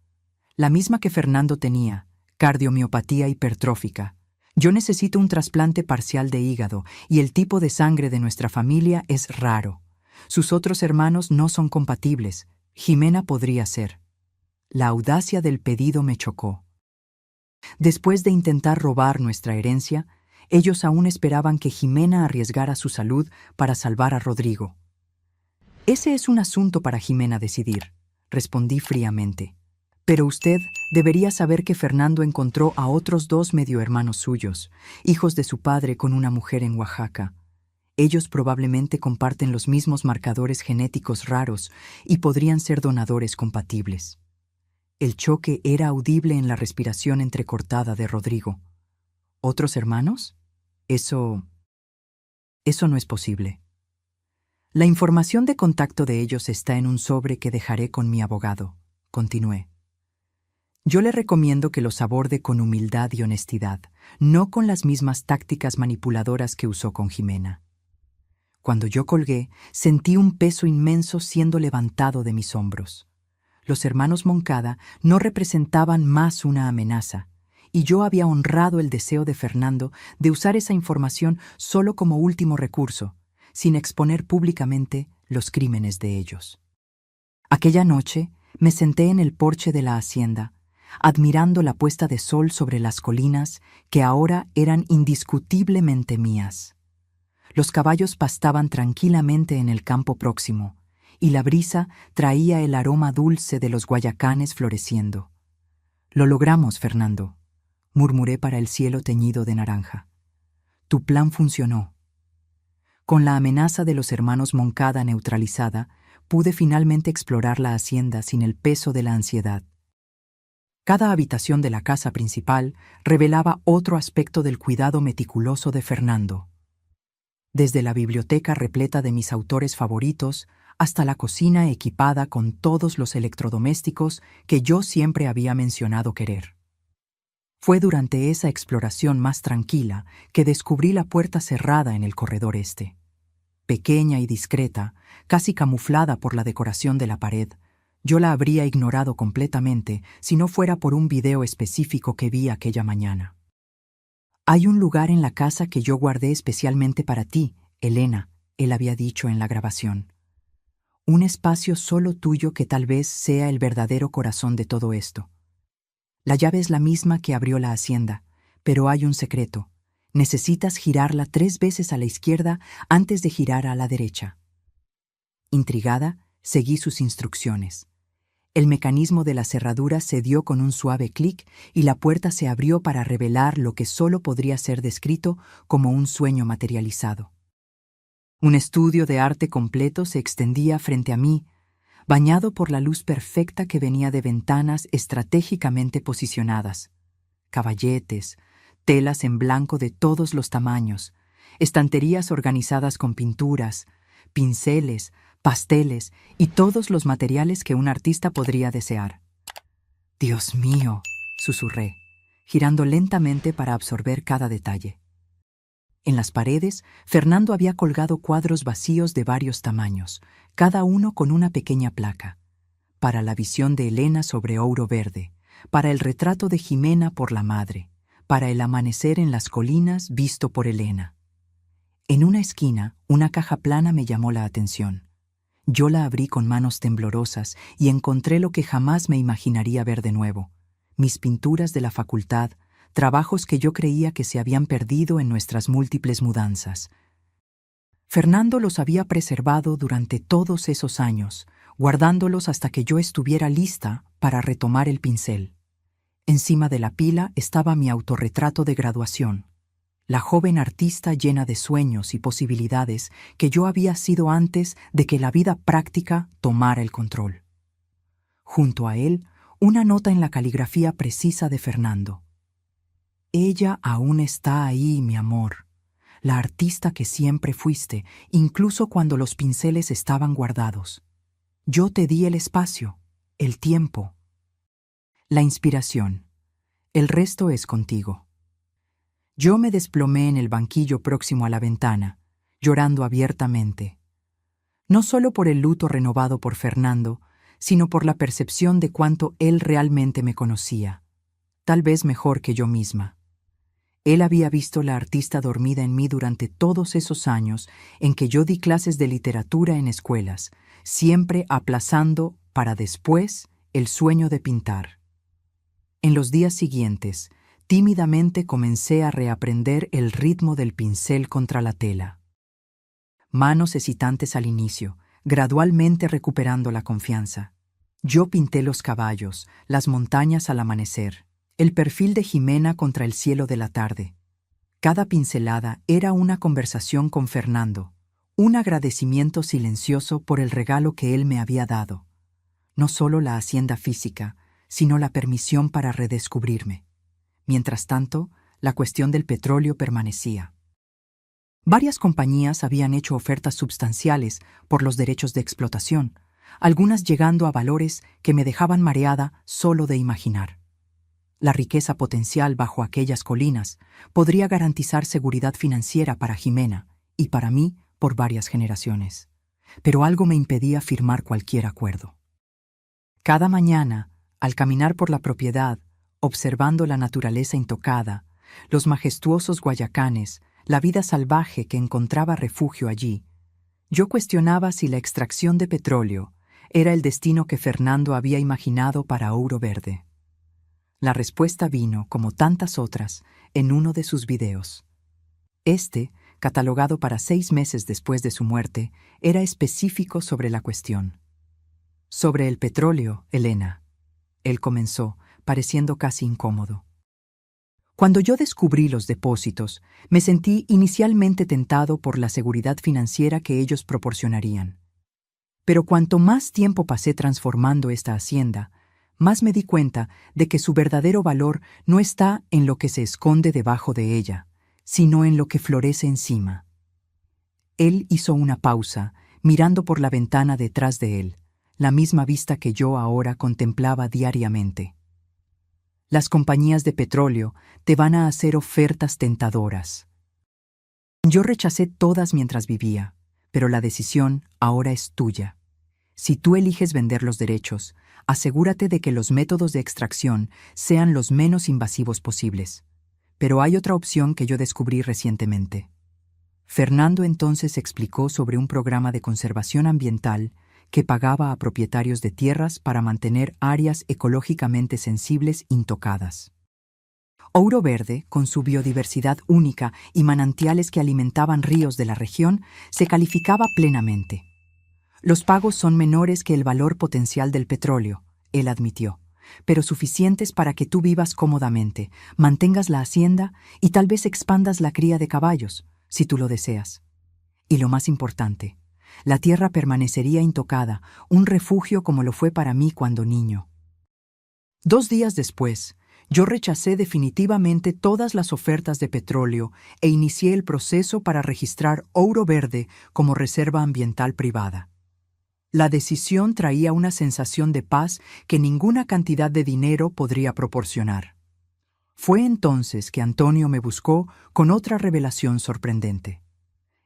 «La misma que Fernando tenía, cardiomiopatía hipertrófica. Yo necesito un trasplante parcial de hígado y el tipo de sangre de nuestra familia es raro. Sus otros hermanos no son compatibles. Jimena podría ser». La audacia del pedido me chocó. Después de intentar robar nuestra herencia, ellos aún esperaban que Jimena arriesgara su salud para salvar a Rodrigo. «Ese es un asunto para Jimena decidir», respondí fríamente. Pero usted debería saber que Fernando encontró a otros 2 medio hermanos suyos, hijos de su padre con una mujer en Oaxaca. Ellos probablemente comparten los mismos marcadores genéticos raros y podrían ser donadores compatibles. El choque era audible en la respiración entrecortada de Rodrigo. ¿Otros hermanos? Eso no es posible. La información de contacto de ellos está en un sobre que dejaré con mi abogado, continué. Yo le recomiendo que los aborde con humildad y honestidad, no con las mismas tácticas manipuladoras que usó con Jimena. Cuando yo colgué, sentí un peso inmenso siendo levantado de mis hombros. Los hermanos Moncada no representaban más una amenaza, y yo había honrado el deseo de Fernando de usar esa información solo como último recurso, sin exponer públicamente los crímenes de ellos. Aquella noche me senté en el porche de la hacienda, admirando la puesta de sol sobre las colinas que ahora eran indiscutiblemente mías. Los caballos pastaban tranquilamente en el campo próximo, y la brisa traía el aroma dulce de los guayacanes floreciendo. «Lo logramos, Fernando», murmuré para el cielo teñido de naranja. «Tu plan funcionó». Con la amenaza de los hermanos Moncada neutralizada, pude finalmente explorar la hacienda sin el peso de la ansiedad. Cada habitación de la casa principal revelaba otro aspecto del cuidado meticuloso de Fernando. Desde la biblioteca repleta de mis autores favoritos hasta la cocina equipada con todos los electrodomésticos que yo siempre había mencionado querer. Fue durante esa exploración más tranquila que descubrí la puerta cerrada en el corredor este. Pequeña y discreta, casi camuflada por la decoración de la pared, yo la habría ignorado completamente si no fuera por un video específico que vi aquella mañana. «Hay un lugar en la casa que yo guardé especialmente para ti, Elena», él había dicho en la grabación. «Un espacio solo tuyo que tal vez sea el verdadero corazón de todo esto. La llave es la misma que abrió la hacienda, pero hay un secreto. Necesitas girarla 3 veces a la izquierda antes de girar a la derecha». Intrigada, seguí sus instrucciones. El mecanismo de la cerradura se dio con un suave clic y la puerta se abrió para revelar lo que solo podría ser descrito como un sueño materializado. Un estudio de arte completo se extendía frente a mí, bañado por la luz perfecta que venía de ventanas estratégicamente posicionadas. Caballetes, telas en blanco de todos los tamaños, estanterías organizadas con pinturas, pinceles, pasteles y todos los materiales que un artista podría desear. «Dios mío», susurré, girando lentamente para absorber cada detalle. En las paredes, Fernando había colgado cuadros vacíos de varios tamaños, cada uno con una pequeña placa. Para la visión de Elena sobre oro verde, para el retrato de Jimena por la madre, para el amanecer en las colinas visto por Elena. En una esquina, una caja plana me llamó la atención. Yo la abrí con manos temblorosas y encontré lo que jamás me imaginaría ver de nuevo: mis pinturas de la facultad, trabajos que yo creía que se habían perdido en nuestras múltiples mudanzas. Fernando los había preservado durante todos esos años, guardándolos hasta que yo estuviera lista para retomar el pincel. Encima de la pila estaba mi autorretrato de graduación, la joven artista llena de sueños y posibilidades que yo había sido antes de que la vida práctica tomara el control. Junto a él, una nota en la caligrafía precisa de Fernando. «Ella aún está ahí, mi amor, la artista que siempre fuiste, incluso cuando los pinceles estaban guardados. Yo te di el espacio, el tiempo, la inspiración. El resto es contigo». Yo me desplomé en el banquillo próximo a la ventana, llorando abiertamente. No solo por el luto renovado por Fernando, sino por la percepción de cuánto él realmente me conocía, tal vez mejor que yo misma. Él había visto la artista dormida en mí durante todos esos años en que yo di clases de literatura en escuelas, siempre aplazando para después el sueño de pintar. En los días siguientes, tímidamente comencé a reaprender el ritmo del pincel contra la tela. Manos hesitantes al inicio, gradualmente recuperando la confianza. Yo pinté los caballos, las montañas al amanecer, el perfil de Jimena contra el cielo de la tarde. Cada pincelada era una conversación con Fernando, un agradecimiento silencioso por el regalo que él me había dado. No solo la hacienda física, sino la permisión para redescubrirme. Mientras tanto, la cuestión del petróleo permanecía. Varias compañías habían hecho ofertas substanciales por los derechos de explotación, algunas llegando a valores que me dejaban mareada solo de imaginar. La riqueza potencial bajo aquellas colinas podría garantizar seguridad financiera para Jimena y para mí por varias generaciones. Pero algo me impedía firmar cualquier acuerdo. Cada mañana, al caminar por la propiedad, observando la naturaleza intocada, los majestuosos guayacanes, la vida salvaje que encontraba refugio allí, yo cuestionaba si la extracción de petróleo era el destino que Fernando había imaginado para Ouro Verde. La respuesta vino, como tantas otras, en uno de sus videos. Este, catalogado para 6 meses después de su muerte, era específico sobre la cuestión. Sobre el petróleo, Elena. Él comenzó, pareciendo casi incómodo. Cuando yo descubrí los depósitos, me sentí inicialmente tentado por la seguridad financiera que ellos proporcionarían. Pero cuanto más tiempo pasé transformando esta hacienda, más me di cuenta de que su verdadero valor no está en lo que se esconde debajo de ella, sino en lo que florece encima. Él hizo una pausa, mirando por la ventana detrás de él, la misma vista que yo ahora contemplaba diariamente. Las compañías de petróleo te van a hacer ofertas tentadoras. Yo rechacé todas mientras vivía, pero la decisión ahora es tuya. Si tú eliges vender los derechos, asegúrate de que los métodos de extracción sean los menos invasivos posibles. Pero hay otra opción que yo descubrí recientemente. Fernando entonces explicó sobre un programa de conservación ambiental que pagaba a propietarios de tierras para mantener áreas ecológicamente sensibles intocadas. Ouro Verde, con su biodiversidad única y manantiales que alimentaban ríos de la región, se calificaba plenamente. Los pagos son menores que el valor potencial del petróleo, él admitió, pero suficientes para que tú vivas cómodamente, mantengas la hacienda y tal vez expandas la cría de caballos, si tú lo deseas. Y lo más importante, la tierra permanecería intocada, un refugio como lo fue para mí cuando niño. 2 días después, yo rechacé definitivamente todas las ofertas de petróleo e inicié el proceso para registrar Ouro Verde como reserva ambiental privada. La decisión traía una sensación de paz que ninguna cantidad de dinero podría proporcionar. Fue entonces que Antonio me buscó con otra revelación sorprendente.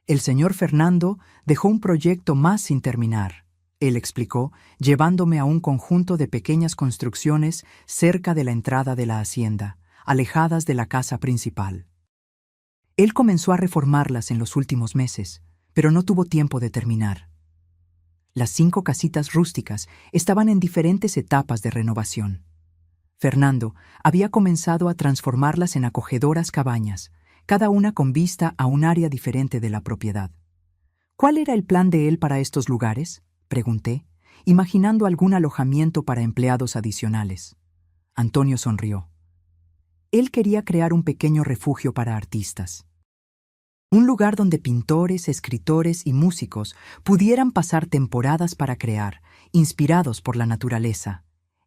El señor Fernando dejó un proyecto más sin terminar, él explicó, llevándome a un conjunto de pequeñas construcciones cerca de la entrada de la hacienda, alejadas de la casa principal. Él comenzó a reformarlas en los últimos meses, pero no tuvo tiempo de terminar. Las 5 casitas rústicas estaban en diferentes etapas de renovación. Fernando había comenzado a transformarlas en acogedoras cabañas, cada una con vista a un área diferente de la propiedad. ¿Cuál era el plan de él para estos lugares?, pregunté, imaginando algún alojamiento para empleados adicionales. Antonio sonrió. Él quería crear un pequeño refugio para artistas. Un lugar donde pintores, escritores y músicos pudieran pasar temporadas para crear, inspirados por la naturaleza.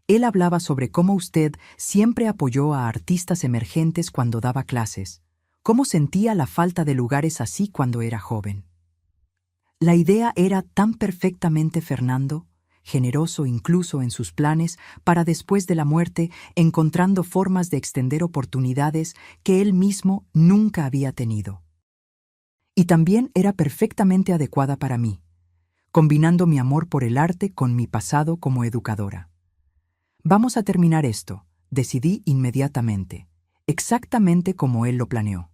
Él hablaba sobre cómo usted siempre apoyó a artistas emergentes cuando daba clases, cómo sentía la falta de lugares así cuando era joven. La idea era tan perfectamente Fernando, generoso incluso en sus planes para después de la muerte, encontrando formas de extender oportunidades que él mismo nunca había tenido. Y también era perfectamente adecuada para mí, combinando mi amor por el arte con mi pasado como educadora. Vamos a terminar esto, decidí inmediatamente, exactamente como él lo planeó.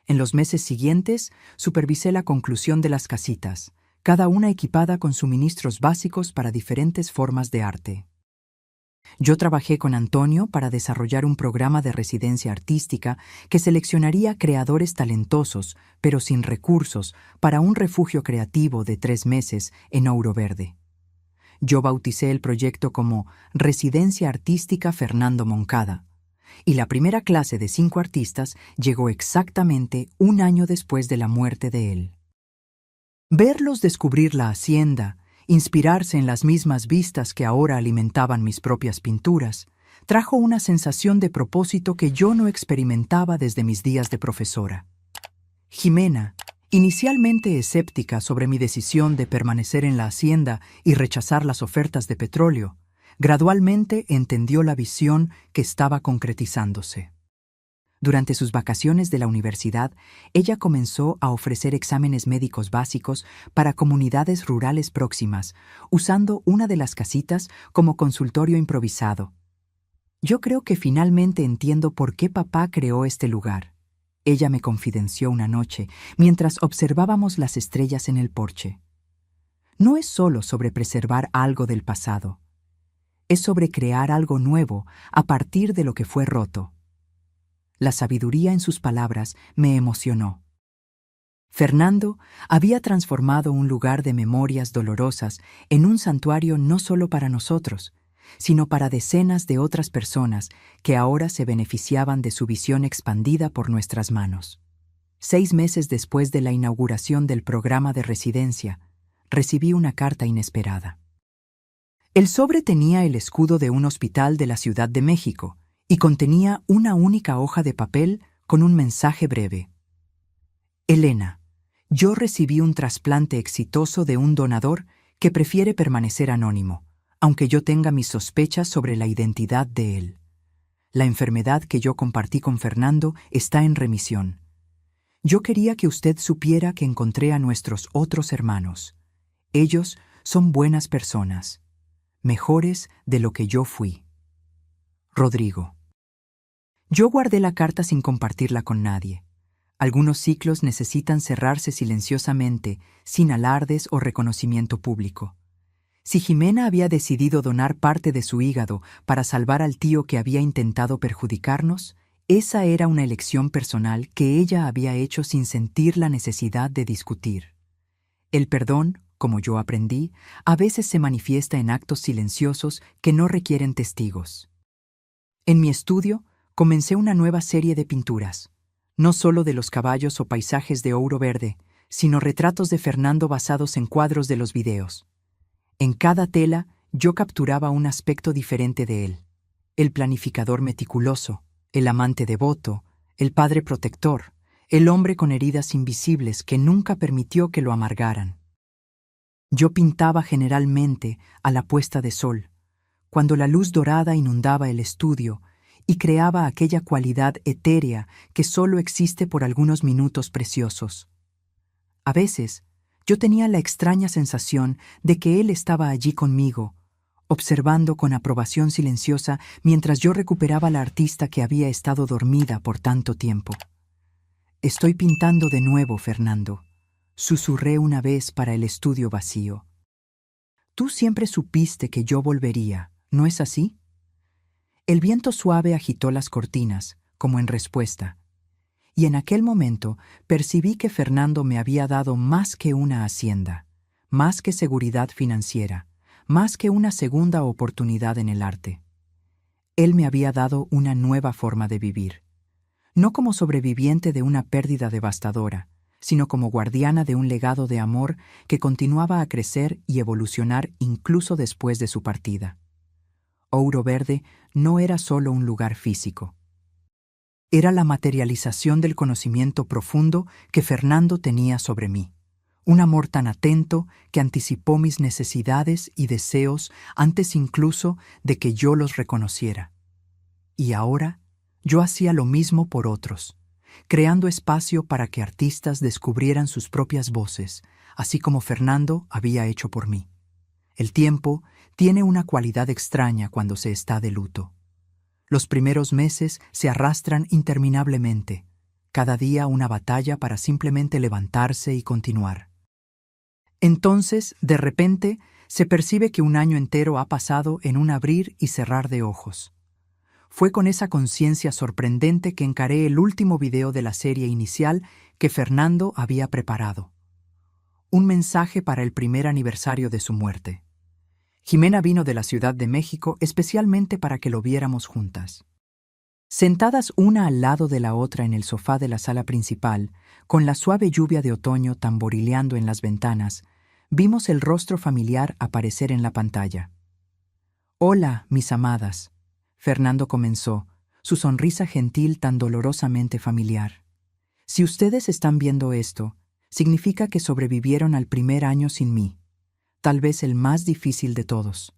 En los meses siguientes, supervisé la conclusión de las casitas, cada una equipada con suministros básicos para diferentes formas de arte. Yo trabajé con Antonio para desarrollar un programa de residencia artística que seleccionaría creadores talentosos, pero sin recursos, para un refugio creativo de 3 meses en Ouro Verde. Yo bauticé el proyecto como Residencia Artística Fernando Moncada, y la primera clase de 5 artistas llegó exactamente un año después de la muerte de él. Verlos descubrir la hacienda, inspirarse en las mismas vistas que ahora alimentaban mis propias pinturas, trajo una sensación de propósito que yo no experimentaba desde mis días de profesora. Jimena, inicialmente escéptica sobre mi decisión de permanecer en la hacienda y rechazar las ofertas de petróleo, gradualmente entendió la visión que estaba concretizándose. Durante sus vacaciones de la universidad, ella comenzó a ofrecer exámenes médicos básicos para comunidades rurales próximas, usando una de las casitas como consultorio improvisado. Yo creo que finalmente entiendo por qué papá creó este lugar. Ella me confidenció una noche, mientras observábamos las estrellas en el porche. No es solo sobre preservar algo del pasado. Es sobre crear algo nuevo a partir de lo que fue roto. La sabiduría en sus palabras me emocionó. Fernando había transformado un lugar de memorias dolorosas en un santuario no solo para nosotros, sino para decenas de otras personas que ahora se beneficiaban de su visión expandida por nuestras manos. 6 meses después de la inauguración del programa de residencia, recibí una carta inesperada. El sobre tenía el escudo de un hospital de la Ciudad de México y contenía una única hoja de papel con un mensaje breve. Elena, yo recibí un trasplante exitoso de un donador que prefiere permanecer anónimo, aunque yo tenga mis sospechas sobre la identidad de él. La enfermedad que yo compartí con Fernando está en remisión. Yo quería que usted supiera que encontré a nuestros otros hermanos. Ellos son buenas personas, mejores de lo que yo fui. Rodrigo. Yo guardé la carta sin compartirla con nadie. Algunos ciclos necesitan cerrarse silenciosamente, sin alardes o reconocimiento público. Si Jimena había decidido donar parte de su hígado para salvar al tío que había intentado perjudicarnos, esa era una elección personal que ella había hecho sin sentir la necesidad de discutir. El perdón, como yo aprendí, a veces se manifiesta en actos silenciosos que no requieren testigos. En mi estudio, comencé una nueva serie de pinturas, no solo de los caballos o paisajes de Ouro Verde, sino retratos de Fernando basados en cuadros de los videos. En cada tela, yo capturaba un aspecto diferente de él: el planificador meticuloso, el amante devoto, el padre protector, el hombre con heridas invisibles que nunca permitió que lo amargaran. Yo pintaba generalmente a la puesta de sol, cuando la luz dorada inundaba el estudio y creaba aquella cualidad etérea que solo existe por algunos minutos preciosos. A veces, yo tenía la extraña sensación de que él estaba allí conmigo, observando con aprobación silenciosa mientras yo recuperaba a la artista que había estado dormida por tanto tiempo. «Estoy pintando de nuevo, Fernando», susurré una vez para el estudio vacío. «Tú siempre supiste que yo volvería, ¿no es así?» El viento suave agitó las cortinas, como en respuesta, y en aquel momento percibí que Fernando me había dado más que una hacienda, más que seguridad financiera, más que una segunda oportunidad en el arte. Él me había dado una nueva forma de vivir, no como sobreviviente de una pérdida devastadora, sino como guardiana de un legado de amor que continuaba a crecer y evolucionar incluso después de su partida. Ouro Verde no era solo un lugar físico. Era la materialización del conocimiento profundo que Fernando tenía sobre mí. Un amor tan atento que anticipó mis necesidades y deseos antes incluso de que yo los reconociera. Y ahora yo hacía lo mismo por otros, creando espacio para que artistas descubrieran sus propias voces, así como Fernando había hecho por mí. El tiempo tiene una cualidad extraña cuando se está de luto. Los primeros meses se arrastran interminablemente, cada día una batalla para simplemente levantarse y continuar. Entonces, de repente, se percibe que un año entero ha pasado en un abrir y cerrar de ojos. Fue con esa conciencia sorprendente que encaré el último video de la serie inicial que Fernando había preparado. Un mensaje para el primer aniversario de su muerte. Jimena vino de la Ciudad de México especialmente para que lo viéramos juntas. Sentadas una al lado de la otra en el sofá de la sala principal, con la suave lluvia de otoño tamborileando en las ventanas, vimos el rostro familiar aparecer en la pantalla. «Hola, mis amadas», Fernando comenzó, su sonrisa gentil tan dolorosamente familiar. «Si ustedes están viendo esto, significa que sobrevivieron al primer año sin mí, tal vez el más difícil de todos.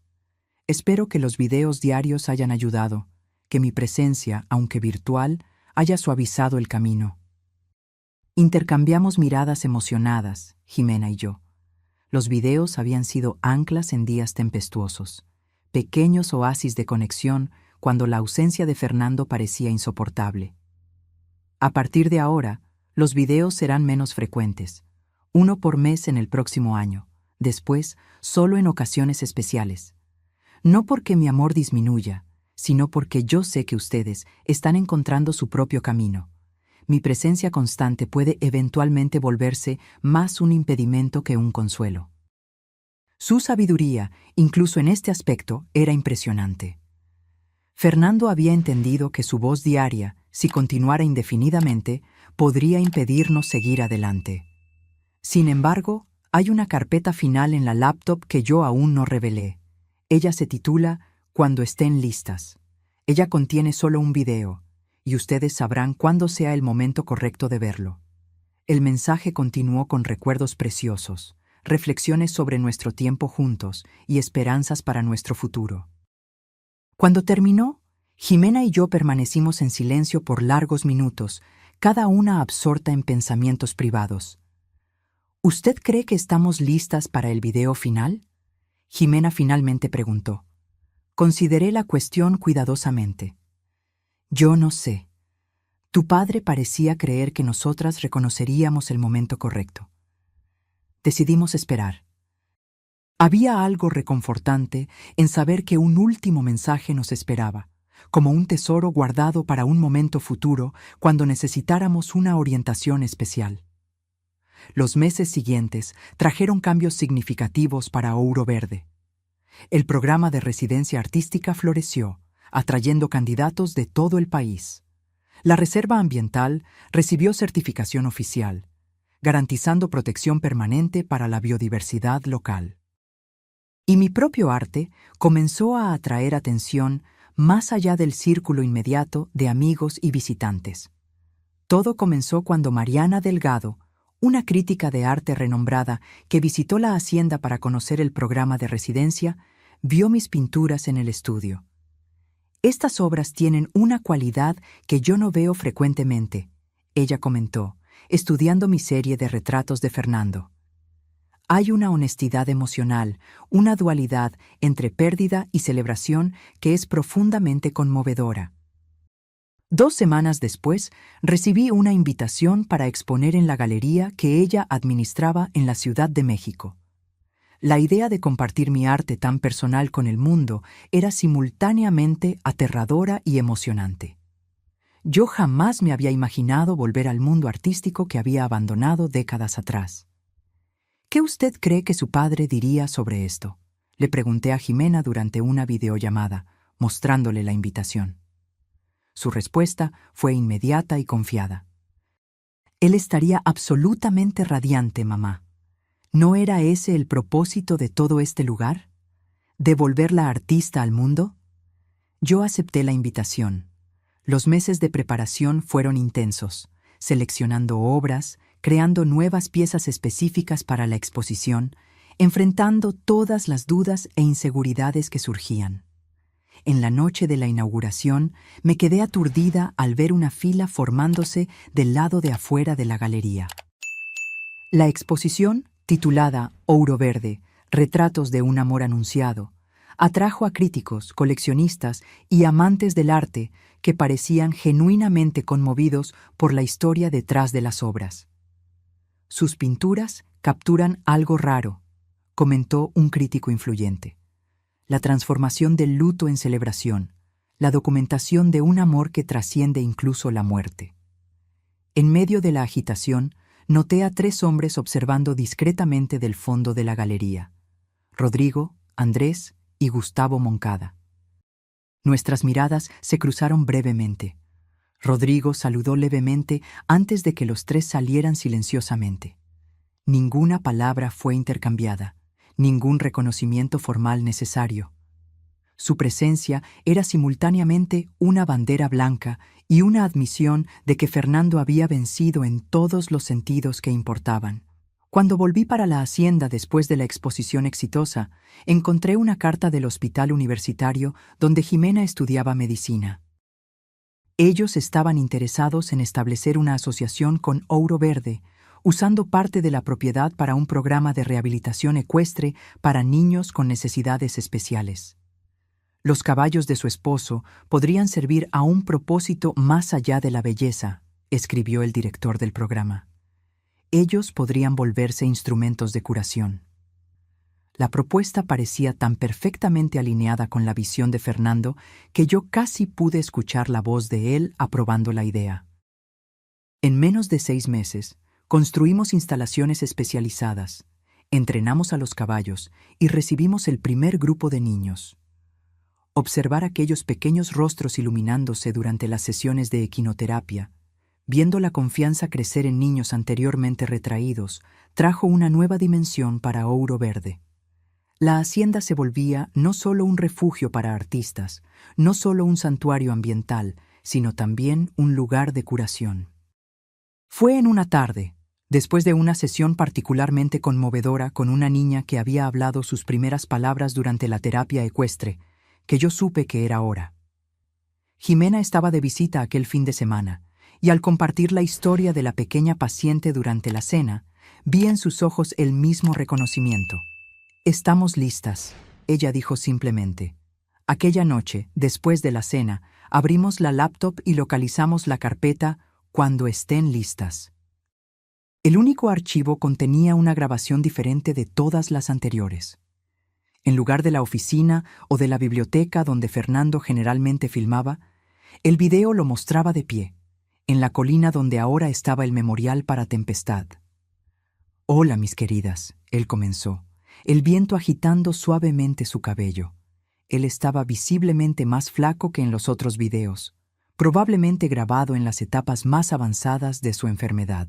Espero que los videos diarios hayan ayudado, que mi presencia, aunque virtual, haya suavizado el camino». Intercambiamos miradas emocionadas, Jimena y yo. Los videos habían sido anclas en días tempestuosos, pequeños oasis de conexión cuando la ausencia de Fernando parecía insoportable. A partir de ahora, los videos serán menos frecuentes, uno por mes en el próximo año, después solo en ocasiones especiales. No porque mi amor disminuya, sino porque yo sé que ustedes están encontrando su propio camino. Mi presencia constante puede eventualmente volverse más un impedimento que un consuelo. Su sabiduría, incluso en este aspecto, era impresionante. Fernando había entendido que su voz diaria, si continuara indefinidamente, podría impedirnos seguir adelante. Sin embargo, hay una carpeta final en la laptop que yo aún no revelé. Ella se titula «Cuando estén listas». Ella contiene solo un video, y ustedes sabrán cuándo sea el momento correcto de verlo. El mensaje continuó con recuerdos preciosos, reflexiones sobre nuestro tiempo juntos y esperanzas para nuestro futuro. Cuando terminó, Jimena y yo permanecimos en silencio por largos minutos, cada una absorta en pensamientos privados. ¿Usted cree que estamos listas para el video final?, Jimena finalmente preguntó. Consideré la cuestión cuidadosamente. Yo no sé. Tu padre parecía creer que nosotras reconoceríamos el momento correcto. Decidimos esperar. Había algo reconfortante en saber que un último mensaje nos esperaba, como un tesoro guardado para un momento futuro cuando necesitáramos una orientación especial. Los meses siguientes trajeron cambios significativos para Ouro Verde. El programa de residencia artística floreció, atrayendo candidatos de todo el país. La Reserva Ambiental recibió certificación oficial, garantizando protección permanente para la biodiversidad local. Y mi propio arte comenzó a atraer atención más allá del círculo inmediato de amigos y visitantes. Todo comenzó cuando Mariana Delgado, una crítica de arte renombrada que visitó la hacienda para conocer el programa de residencia, vio mis pinturas en el estudio. «Estas obras tienen una cualidad que yo no veo frecuentemente», ella comentó, estudiando mi serie de retratos de Fernando. «Hay una honestidad emocional, una dualidad entre pérdida y celebración que es profundamente conmovedora». 2 semanas después, recibí una invitación para exponer en la galería que ella administraba en la Ciudad de México. La idea de compartir mi arte tan personal con el mundo era simultáneamente aterradora y emocionante. Yo jamás me había imaginado volver al mundo artístico que había abandonado décadas atrás. ¿Qué usted cree que su padre diría sobre esto?, le pregunté a Jimena durante una videollamada, mostrándole la invitación. Su respuesta fue inmediata y confiada. «Él estaría absolutamente radiante, mamá. ¿No era ese el propósito de todo este lugar? ¿Devolver la artista al mundo?». Yo acepté la invitación. Los meses de preparación fueron intensos, seleccionando obras, creando nuevas piezas específicas para la exposición, enfrentando todas las dudas e inseguridades que surgían. En la noche de la inauguración, me quedé aturdida al ver una fila formándose del lado de afuera de la galería. La exposición, titulada Ouro Verde, Retratos de un amor anunciado, atrajo a críticos, coleccionistas y amantes del arte que parecían genuinamente conmovidos por la historia detrás de las obras. «Sus pinturas capturan algo raro», comentó un crítico influyente. «La transformación del luto en celebración, la documentación de un amor que trasciende incluso la muerte». En medio de la agitación, noté a 3 hombres observando discretamente del fondo de la galería: Rodrigo, Andrés y Gustavo Moncada. Nuestras miradas se cruzaron brevemente. Rodrigo saludó levemente antes de que los tres salieran silenciosamente. Ninguna palabra fue intercambiada, ningún reconocimiento formal necesario. Su presencia era simultáneamente una bandera blanca y una admisión de que Fernando había vencido en todos los sentidos que importaban. Cuando volví para la hacienda después de la exposición exitosa, encontré una carta del hospital universitario donde Jimena estudiaba medicina. Ellos estaban interesados en establecer una asociación con Ouro Verde, usando parte de la propiedad para un programa de rehabilitación ecuestre para niños con necesidades especiales. Los caballos de su esposo podrían servir a un propósito más allá de la belleza, escribió el director del programa. Ellos podrían volverse instrumentos de curación. La propuesta parecía tan perfectamente alineada con la visión de Fernando que yo casi pude escuchar la voz de él aprobando la idea. En menos de 6 meses, construimos instalaciones especializadas, entrenamos a los caballos y recibimos el primer grupo de niños. Observar aquellos pequeños rostros iluminándose durante las sesiones de equinoterapia, viendo la confianza crecer en niños anteriormente retraídos, trajo una nueva dimensión para Ouro Verde. La hacienda se volvía no solo un refugio para artistas, no solo un santuario ambiental, sino también un lugar de curación. Fue en una tarde, después de una sesión particularmente conmovedora con una niña que había hablado sus primeras palabras durante la terapia ecuestre, que yo supe que era hora. Jimena estaba de visita aquel fin de semana, y al compartir la historia de la pequeña paciente durante la cena, vi en sus ojos el mismo reconocimiento. «Estamos listas», ella dijo simplemente. Aquella noche, después de la cena, abrimos la laptop y localizamos la carpeta «Cuando estén listas». El único archivo contenía una grabación diferente de todas las anteriores. En lugar de la oficina o de la biblioteca donde Fernando generalmente filmaba, el video lo mostraba de pie, en la colina donde ahora estaba el memorial para Tempestad. «Hola, mis queridas», él comenzó, el viento agitando suavemente su cabello. Él estaba visiblemente más flaco que en los otros videos, probablemente grabado en las etapas más avanzadas de su enfermedad.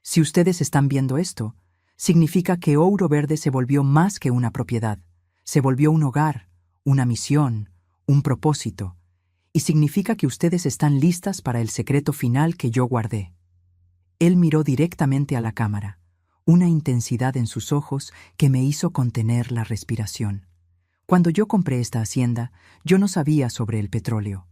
Si ustedes están viendo esto, significa que Ouro Verde se volvió más que una propiedad, se volvió un hogar, una misión, un propósito, y significa que ustedes están listas para el secreto final que yo guardé. Él miró directamente a la cámara, una intensidad en sus ojos que me hizo contener la respiración. Cuando yo compré esta hacienda, yo no sabía sobre el petróleo.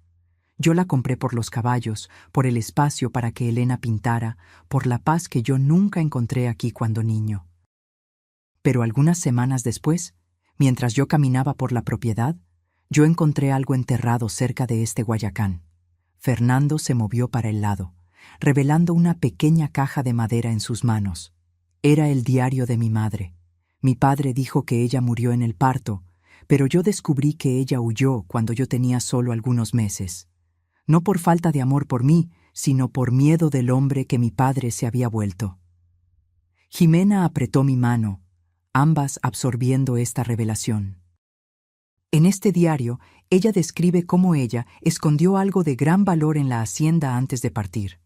Yo la compré por los caballos, por el espacio para que Elena pintara, por la paz que yo nunca encontré aquí cuando niño. Pero algunas semanas después, mientras yo caminaba por la propiedad, yo encontré algo enterrado cerca de este guayacán. Fernando se movió para el lado, revelando una pequeña caja de madera en sus manos. Era el diario de mi madre. Mi padre dijo que ella murió en el parto, pero yo descubrí que ella huyó cuando yo tenía solo algunos meses. No por falta de amor por mí, sino por miedo del hombre que mi padre se había vuelto. Jimena apretó mi mano, ambas absorbiendo esta revelación. En este diario, ella describe cómo ella escondió algo de gran valor en la hacienda antes de partir.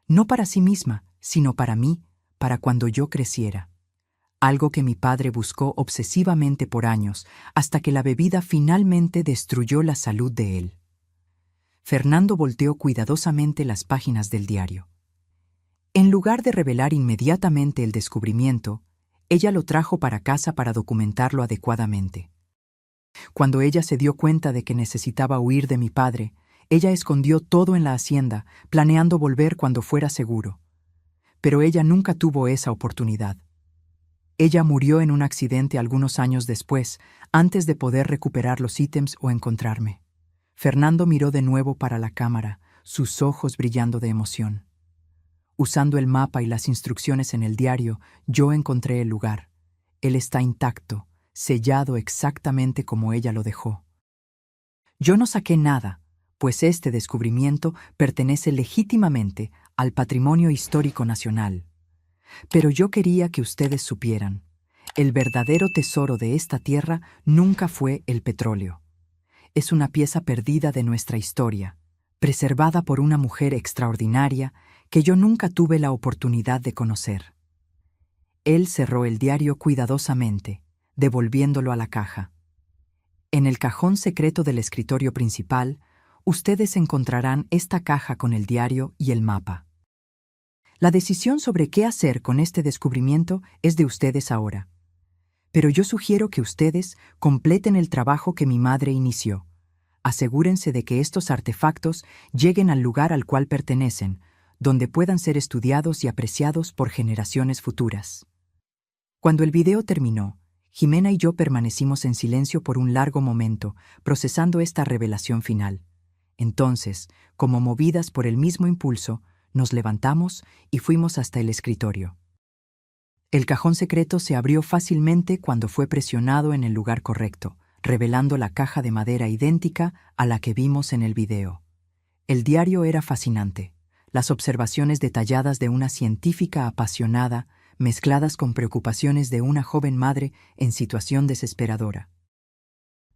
No para sí misma, sino para mí, para cuando yo creciera. Algo que mi padre buscó obsesivamente por años, hasta que la bebida finalmente destruyó la salud de él. Fernando volteó cuidadosamente las páginas del diario. En lugar de revelar inmediatamente el descubrimiento, ella lo trajo para casa para documentarlo adecuadamente. Cuando ella se dio cuenta de que necesitaba huir de mi padre, ella escondió todo en la hacienda, planeando volver cuando fuera seguro. Pero ella nunca tuvo esa oportunidad. Ella murió en un accidente algunos años después, antes de poder recuperar los ítems o encontrarme. Fernando miró de nuevo para la cámara, sus ojos brillando de emoción. Usando el mapa y las instrucciones en el diario, yo encontré el lugar. Él está intacto, sellado exactamente como ella lo dejó. Yo no saqué nada, pues este descubrimiento pertenece legítimamente al patrimonio histórico nacional. Pero yo quería que ustedes supieran. El verdadero tesoro de esta tierra nunca fue el petróleo. Es una pieza perdida de nuestra historia, preservada por una mujer extraordinaria que yo nunca tuve la oportunidad de conocer. Él cerró el diario cuidadosamente, devolviéndolo a la caja. En el cajón secreto del escritorio principal, ustedes encontrarán esta caja con el diario y el mapa. La decisión sobre qué hacer con este descubrimiento es de ustedes ahora. Pero yo sugiero que ustedes completen el trabajo que mi madre inició. Asegúrense de que estos artefactos lleguen al lugar al cual pertenecen, donde puedan ser estudiados y apreciados por generaciones futuras. Cuando el video terminó, Jimena y yo permanecimos en silencio por un largo momento, procesando esta revelación final. Entonces, como movidas por el mismo impulso, nos levantamos y fuimos hasta el escritorio. El cajón secreto se abrió fácilmente cuando fue presionado en el lugar correcto, revelando la caja de madera idéntica a la que vimos en el video. El diario era fascinante. Las observaciones detalladas de una científica apasionada, mezcladas con preocupaciones de una joven madre en situación desesperadora.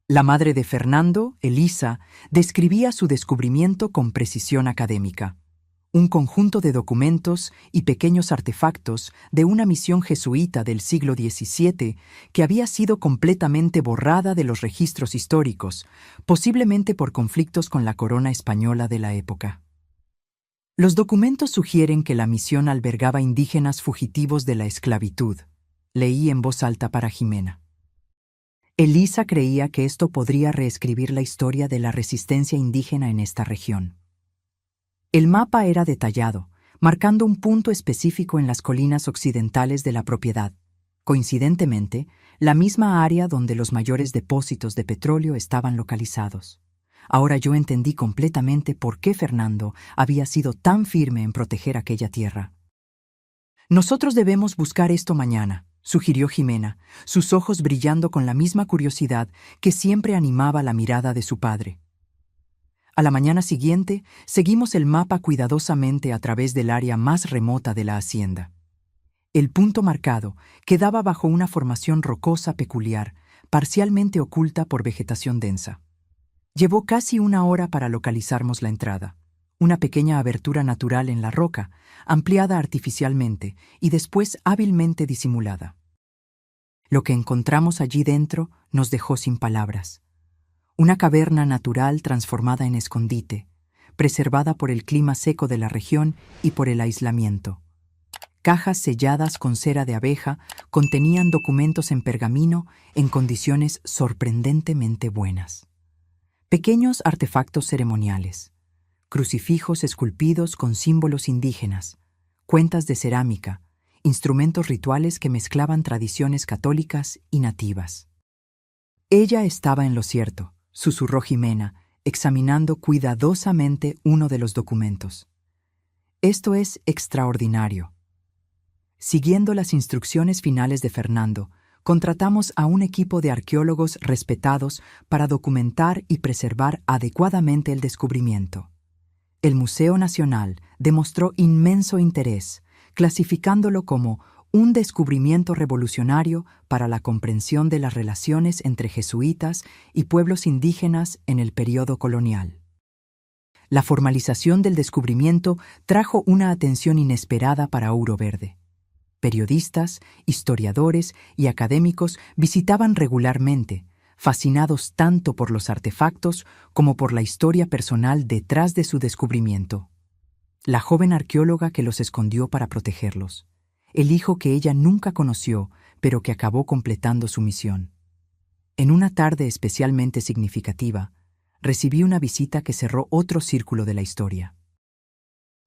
La madre de Fernando, Elisa, describía su descubrimiento con precisión académica. Un conjunto de documentos y pequeños artefactos de una misión jesuita del siglo XVII que había sido completamente borrada de los registros históricos, posiblemente por conflictos con la corona española de la época. Los documentos sugieren que la misión albergaba indígenas fugitivos de la esclavitud. Leí en voz alta para Jimena. Elisa creía que esto podría reescribir la historia de la resistencia indígena en esta región. El mapa era detallado, marcando un punto específico en las colinas occidentales de la propiedad. Coincidentemente, la misma área donde los mayores depósitos de petróleo estaban localizados. Ahora yo entendí completamente por qué Fernando había sido tan firme en proteger aquella tierra. Nosotros debemos buscar esto mañana, sugirió Jimena, sus ojos brillando con la misma curiosidad que siempre animaba la mirada de su padre. A la mañana siguiente, seguimos el mapa cuidadosamente a través del área más remota de la hacienda. El punto marcado quedaba bajo una formación rocosa peculiar, parcialmente oculta por vegetación densa. Llevó casi una hora para localizarmos la entrada, una pequeña abertura natural en la roca, ampliada artificialmente y después hábilmente disimulada. Lo que encontramos allí dentro nos dejó sin palabras. Una caverna natural transformada en escondite, preservada por el clima seco de la región y por el aislamiento. Cajas selladas con cera de abeja contenían documentos en pergamino en condiciones sorprendentemente buenas. Pequeños artefactos ceremoniales, crucifijos esculpidos con símbolos indígenas, cuentas de cerámica, instrumentos rituales que mezclaban tradiciones católicas y nativas. Ella estaba en lo cierto, susurró Jimena, examinando cuidadosamente uno de los documentos. Esto es extraordinario. Siguiendo las instrucciones finales de Fernando, contratamos a un equipo de arqueólogos respetados para documentar y preservar adecuadamente el descubrimiento. El Museo Nacional demostró inmenso interés, clasificándolo como un descubrimiento revolucionario para la comprensión de las relaciones entre jesuitas y pueblos indígenas en el período colonial. La formalización del descubrimiento trajo una atención inesperada para Ouro Verde. Periodistas, historiadores y académicos visitaban regularmente, fascinados tanto por los artefactos como por la historia personal detrás de su descubrimiento. La joven arqueóloga que los escondió para protegerlos. El hijo que ella nunca conoció, pero que acabó completando su misión. En una tarde especialmente significativa, recibí una visita que cerró otro círculo de la historia.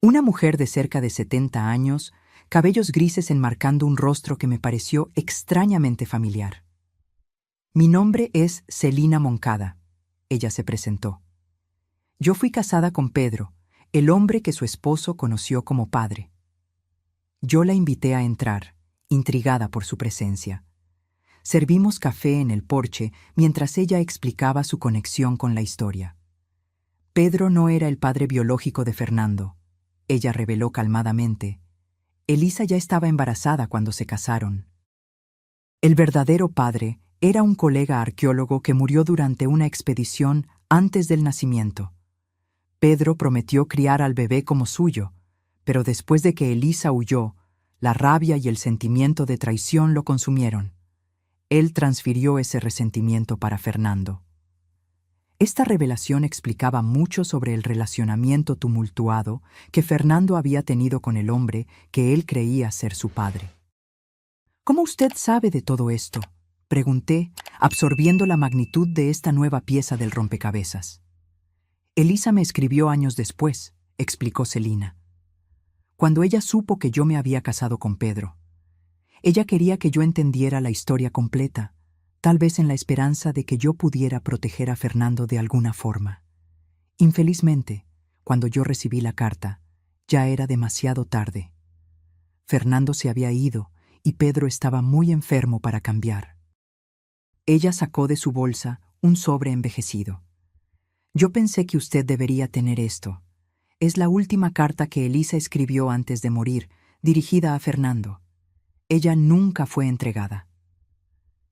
Una mujer de cerca de 70 años, cabellos grises enmarcando un rostro que me pareció extrañamente familiar. Mi nombre es Celina Moncada, ella se presentó. Yo fui casada con Pedro, el hombre que su esposo conoció como padre. Yo la invité a entrar, intrigada por su presencia. Servimos café en el porche mientras ella explicaba su conexión con la historia. Pedro no era el padre biológico de Fernando, ella reveló calmadamente. Elisa ya estaba embarazada cuando se casaron. El verdadero padre era un colega arqueólogo que murió durante una expedición antes del nacimiento. Pedro prometió criar al bebé como suyo, pero después de que Elisa huyó, la rabia y el sentimiento de traición lo consumieron. Él transfirió ese resentimiento para Fernando. Esta revelación explicaba mucho sobre el relacionamiento tumultuado que Fernando había tenido con el hombre que él creía ser su padre. ¿Cómo usted sabe de todo esto?, pregunté, absorbiendo la magnitud de esta nueva pieza del rompecabezas. Elisa me escribió años después, explicó Celina. Cuando ella supo que yo me había casado con Pedro. Ella quería que yo entendiera la historia completa, tal vez en la esperanza de que yo pudiera proteger a Fernando de alguna forma. Infelizmente, cuando yo recibí la carta, ya era demasiado tarde. Fernando se había ido y Pedro estaba muy enfermo para cambiar. Ella sacó de su bolsa un sobre envejecido. Yo pensé que usted debería tener esto. Es la última carta que Elisa escribió antes de morir, dirigida a Fernando. Ella nunca fue entregada.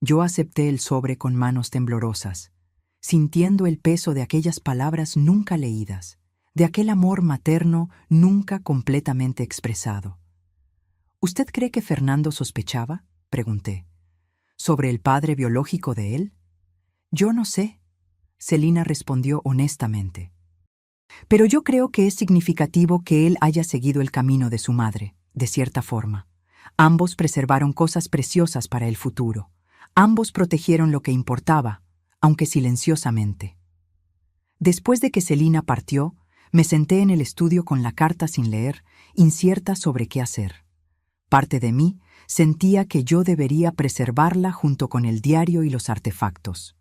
Yo acepté el sobre con manos temblorosas, sintiendo el peso de aquellas palabras nunca leídas, de aquel amor materno nunca completamente expresado. ¿Usted cree que Fernando sospechaba?, pregunté. ¿Sobre el padre biológico de él? Yo no sé, Celina respondió honestamente. Pero yo creo que es significativo que él haya seguido el camino de su madre, de cierta forma. Ambos preservaron cosas preciosas para el futuro. Ambos protegieron lo que importaba, aunque silenciosamente. Después de que Celina partió, me senté en el estudio con la carta sin leer, incierta sobre qué hacer. Parte de mí sentía que yo debería preservarla junto con el diario y los artefactos.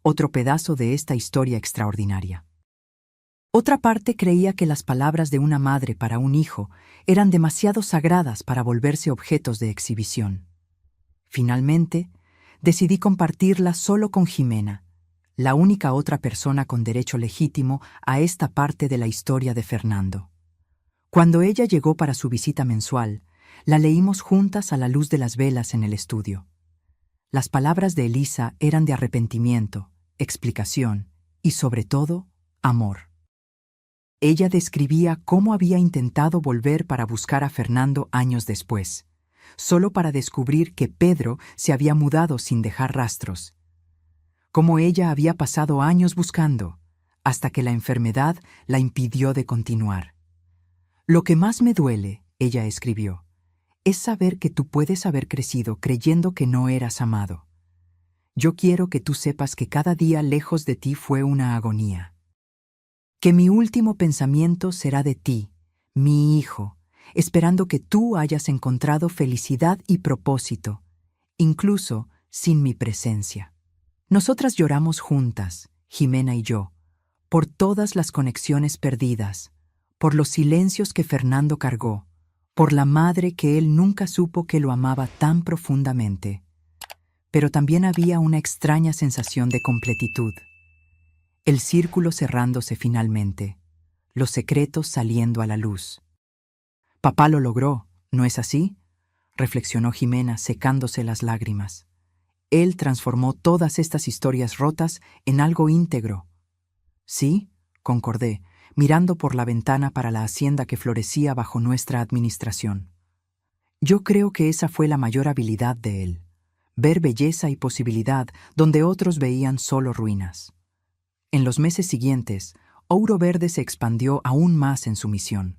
Otro pedazo de esta historia extraordinaria. Otra parte creía que las palabras de una madre para un hijo eran demasiado sagradas para volverse objetos de exhibición. Finalmente, decidí compartirlas solo con Jimena, la única otra persona con derecho legítimo a esta parte de la historia de Fernando. Cuando ella llegó para su visita mensual, la leímos juntas a la luz de las velas en el estudio. Las palabras de Elisa eran de arrepentimiento, explicación y, sobre todo, amor. Ella describía cómo había intentado volver para buscar a Fernando años después, solo para descubrir que Pedro se había mudado sin dejar rastros. Cómo ella había pasado años buscando, hasta que la enfermedad la impidió de continuar. Lo que más me duele, ella escribió, es saber que tú puedes haber crecido creyendo que no eras amado. Yo quiero que tú sepas que cada día lejos de ti fue una agonía. Que mi último pensamiento será de ti, mi hijo, esperando que tú hayas encontrado felicidad y propósito, incluso sin mi presencia. Nosotras lloramos juntas, Jimena y yo, por todas las conexiones perdidas, por los silencios que Fernando cargó, por la madre que él nunca supo que lo amaba tan profundamente. Pero también había una extraña sensación de completitud. El círculo cerrándose finalmente, los secretos saliendo a la luz. Papá lo logró, ¿no es así?, reflexionó Jimena secándose las lágrimas. Él transformó todas estas historias rotas en algo íntegro. Sí, concordé, mirando por la ventana para la hacienda que florecía bajo nuestra administración. Yo creo que esa fue la mayor habilidad de él, ver belleza y posibilidad donde otros veían solo ruinas. En los meses siguientes, Ouro Verde se expandió aún más en su misión.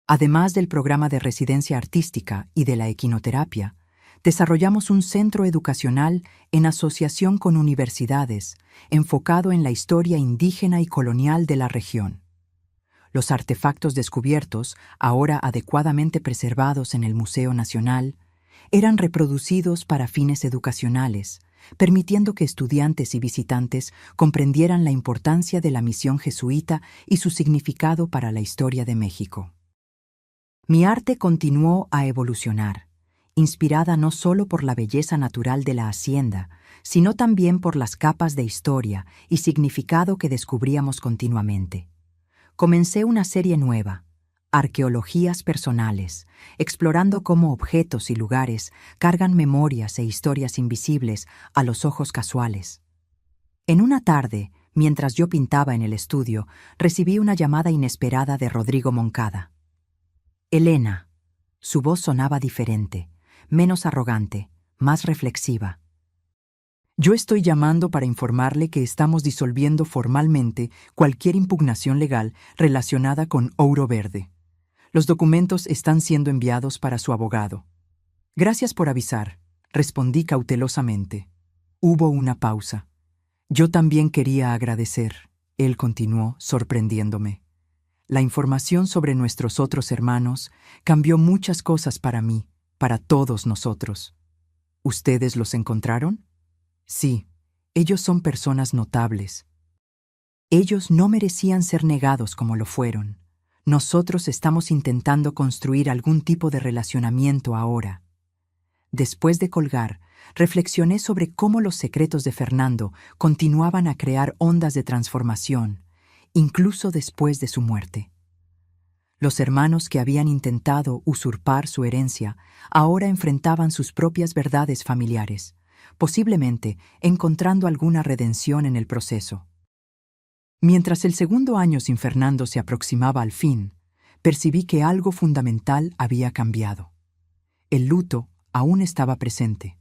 Además del programa de residencia artística y de la equinoterapia, desarrollamos un centro educacional en asociación con universidades, enfocado en la historia indígena y colonial de la región. Los artefactos descubiertos, ahora adecuadamente preservados en el Museo Nacional, eran reproducidos para fines educacionales, permitiendo que estudiantes y visitantes comprendieran la importancia de la misión jesuita y su significado para la historia de México. Mi arte continuó a evolucionar, inspirada no solo por la belleza natural de la hacienda, sino también por las capas de historia y significado que descubríamos continuamente. Comencé una serie nueva, arqueologías personales, explorando cómo objetos y lugares cargan memorias e historias invisibles a los ojos casuales. En una tarde, mientras yo pintaba en el estudio, recibí una llamada inesperada de Rodrigo Moncada. Elena. Su voz sonaba diferente, menos arrogante, más reflexiva. Yo estoy llamando para informarle que estamos disolviendo formalmente cualquier impugnación legal relacionada con Ouro Verde. Los documentos están siendo enviados para su abogado. Gracias por avisar, respondí cautelosamente. Hubo una pausa. Yo también quería agradecer, él continuó, sorprendiéndome. La información sobre nuestros otros hermanos cambió muchas cosas para mí, para todos nosotros. ¿Ustedes los encontraron? Sí, ellos son personas notables. Ellos no merecían ser negados como lo fueron. Nosotros estamos intentando construir algún tipo de relacionamiento ahora. Después de colgar, reflexioné sobre cómo los secretos de Fernando continuaban a crear ondas de transformación, incluso después de su muerte. Los hermanos que habían intentado usurpar su herencia ahora enfrentaban sus propias verdades familiares, posiblemente encontrando alguna redención en el proceso. Mientras el segundo año sin Fernando se aproximaba al fin, percibí que algo fundamental había cambiado. El luto aún estaba presente,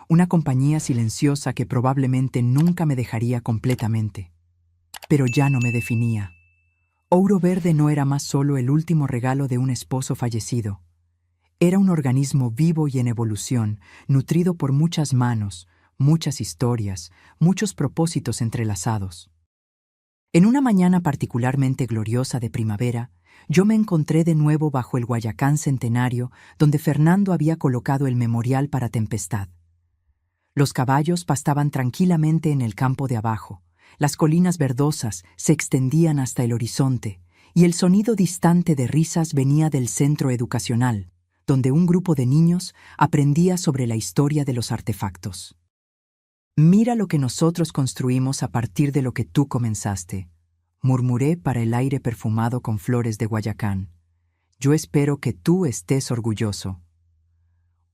una compañía silenciosa que probablemente nunca me dejaría completamente. Pero ya no me definía. Ouro Verde no era más solo el último regalo de un esposo fallecido. Era un organismo vivo y en evolución, nutrido por muchas manos, muchas historias, muchos propósitos entrelazados. En una mañana particularmente gloriosa de primavera, yo me encontré de nuevo bajo el Guayacán centenario donde Fernando había colocado el memorial para Tempestad. Los caballos pastaban tranquilamente en el campo de abajo, las colinas verdosas se extendían hasta el horizonte y el sonido distante de risas venía del centro educacional, donde un grupo de niños aprendía sobre la historia de los artefactos. «Mira lo que nosotros construimos a partir de lo que tú comenzaste», murmuré para el aire perfumado con flores de Guayacán. «Yo espero que tú estés orgulloso».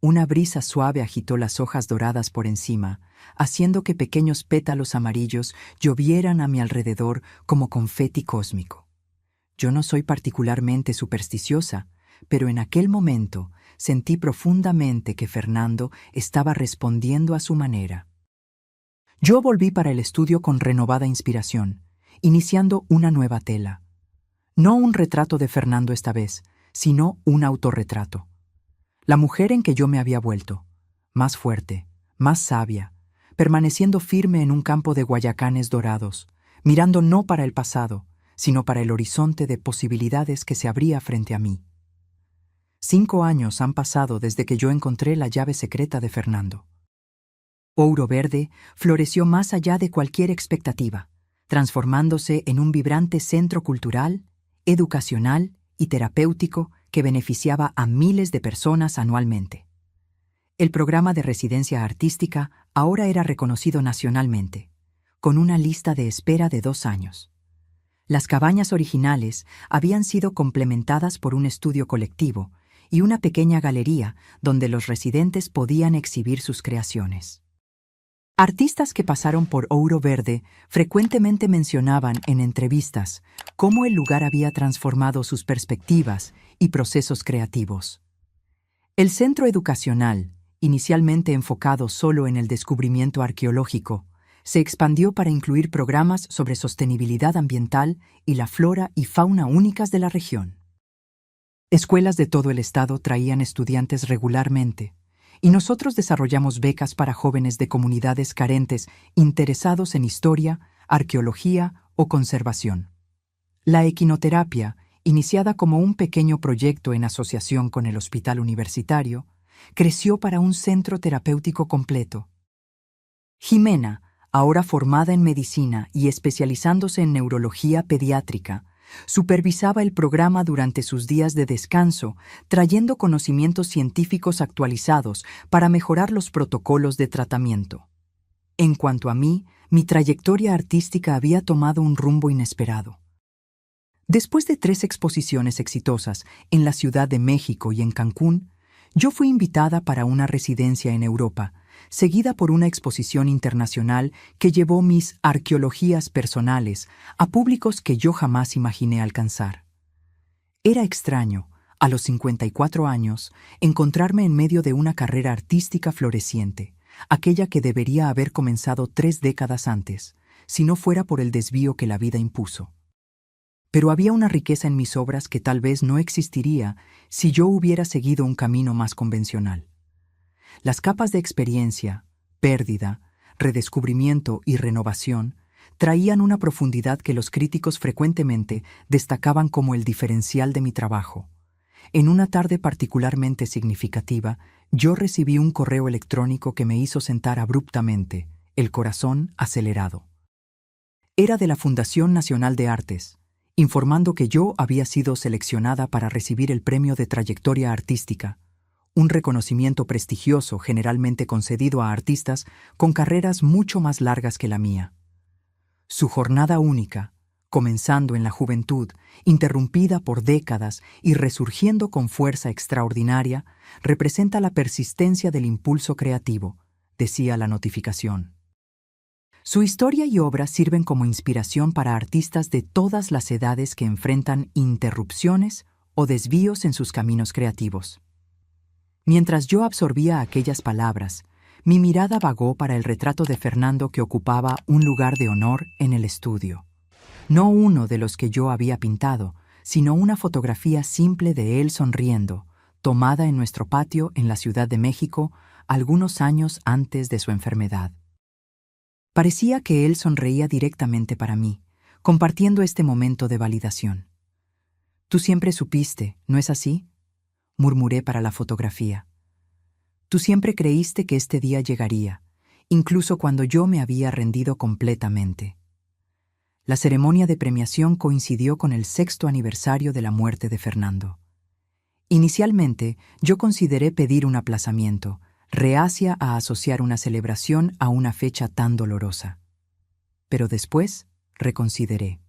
Una brisa suave agitó las hojas doradas por encima, haciendo que pequeños pétalos amarillos llovieran a mi alrededor como confeti cósmico. Yo no soy particularmente supersticiosa, pero en aquel momento sentí profundamente que Fernando estaba respondiendo a su manera. Yo volví para el estudio con renovada inspiración, iniciando una nueva tela. No un retrato de Fernando esta vez, sino un autorretrato. La mujer en que yo me había vuelto, más fuerte, más sabia, permaneciendo firme en un campo de guayacanes dorados, mirando no para el pasado, sino para el horizonte de posibilidades que se abría frente a mí. 5 años han pasado desde que yo encontré la llave secreta de Fernando. Ouro Verde floreció más allá de cualquier expectativa, transformándose en un vibrante centro cultural, educacional y terapéutico que beneficiaba a miles de personas anualmente. El programa de residencia artística ahora era reconocido nacionalmente, con una lista de espera de 2 años. Las cabañas originales habían sido complementadas por un estudio colectivo y una pequeña galería donde los residentes podían exhibir sus creaciones. Artistas que pasaron por Ouro Verde frecuentemente mencionaban en entrevistas cómo el lugar había transformado sus perspectivas y procesos creativos. El centro educacional, inicialmente enfocado solo en el descubrimiento arqueológico, se expandió para incluir programas sobre sostenibilidad ambiental y la flora y fauna únicas de la región. Escuelas de todo el estado traían estudiantes regularmente, y nosotros desarrollamos becas para jóvenes de comunidades carentes interesados en historia, arqueología o conservación. La equinoterapia, iniciada como un pequeño proyecto en asociación con el hospital universitario, creció para un centro terapéutico completo. Jimena, ahora formada en medicina y especializándose en neurología pediátrica, supervisaba el programa durante sus días de descanso, trayendo conocimientos científicos actualizados para mejorar los protocolos de tratamiento. En cuanto a mí, mi trayectoria artística había tomado un rumbo inesperado. Después de 3 exposiciones exitosas en la Ciudad de México y en Cancún, yo fui invitada para una residencia en Europa, seguida por una exposición internacional que llevó mis arqueologías personales a públicos que yo jamás imaginé alcanzar. Era extraño, a los 54 años, encontrarme en medio de una carrera artística floreciente, aquella que debería haber comenzado 3 décadas antes, si no fuera por el desvío que la vida impuso. Pero había una riqueza en mis obras que tal vez no existiría si yo hubiera seguido un camino más convencional. Las capas de experiencia, pérdida, redescubrimiento y renovación traían una profundidad que los críticos frecuentemente destacaban como el diferencial de mi trabajo. En una tarde particularmente significativa, yo recibí un correo electrónico que me hizo sentar abruptamente, el corazón acelerado. Era de la Fundación Nacional de Artes, informando que yo había sido seleccionada para recibir el Premio de Trayectoria Artística, un reconocimiento prestigioso generalmente concedido a artistas con carreras mucho más largas que la mía. Su jornada única, comenzando en la juventud, interrumpida por décadas y resurgiendo con fuerza extraordinaria, representa la persistencia del impulso creativo, decía la notificación. Su historia y obra sirven como inspiración para artistas de todas las edades que enfrentan interrupciones o desvíos en sus caminos creativos. Mientras yo absorbía aquellas palabras, mi mirada vagó para el retrato de Fernando que ocupaba un lugar de honor en el estudio. No uno de los que yo había pintado, sino una fotografía simple de él sonriendo, tomada en nuestro patio en la Ciudad de México algunos años antes de su enfermedad. Parecía que él sonreía directamente para mí, compartiendo este momento de validación. «Tú siempre supiste, ¿no es así?», murmuré para la fotografía. «Tú siempre creíste que este día llegaría, incluso cuando yo me había rendido completamente». La ceremonia de premiación coincidió con el 6º aniversario de la muerte de Fernando. Inicialmente, yo consideré pedir un aplazamiento, reacia a asociar una celebración a una fecha tan dolorosa. Pero después reconsideré.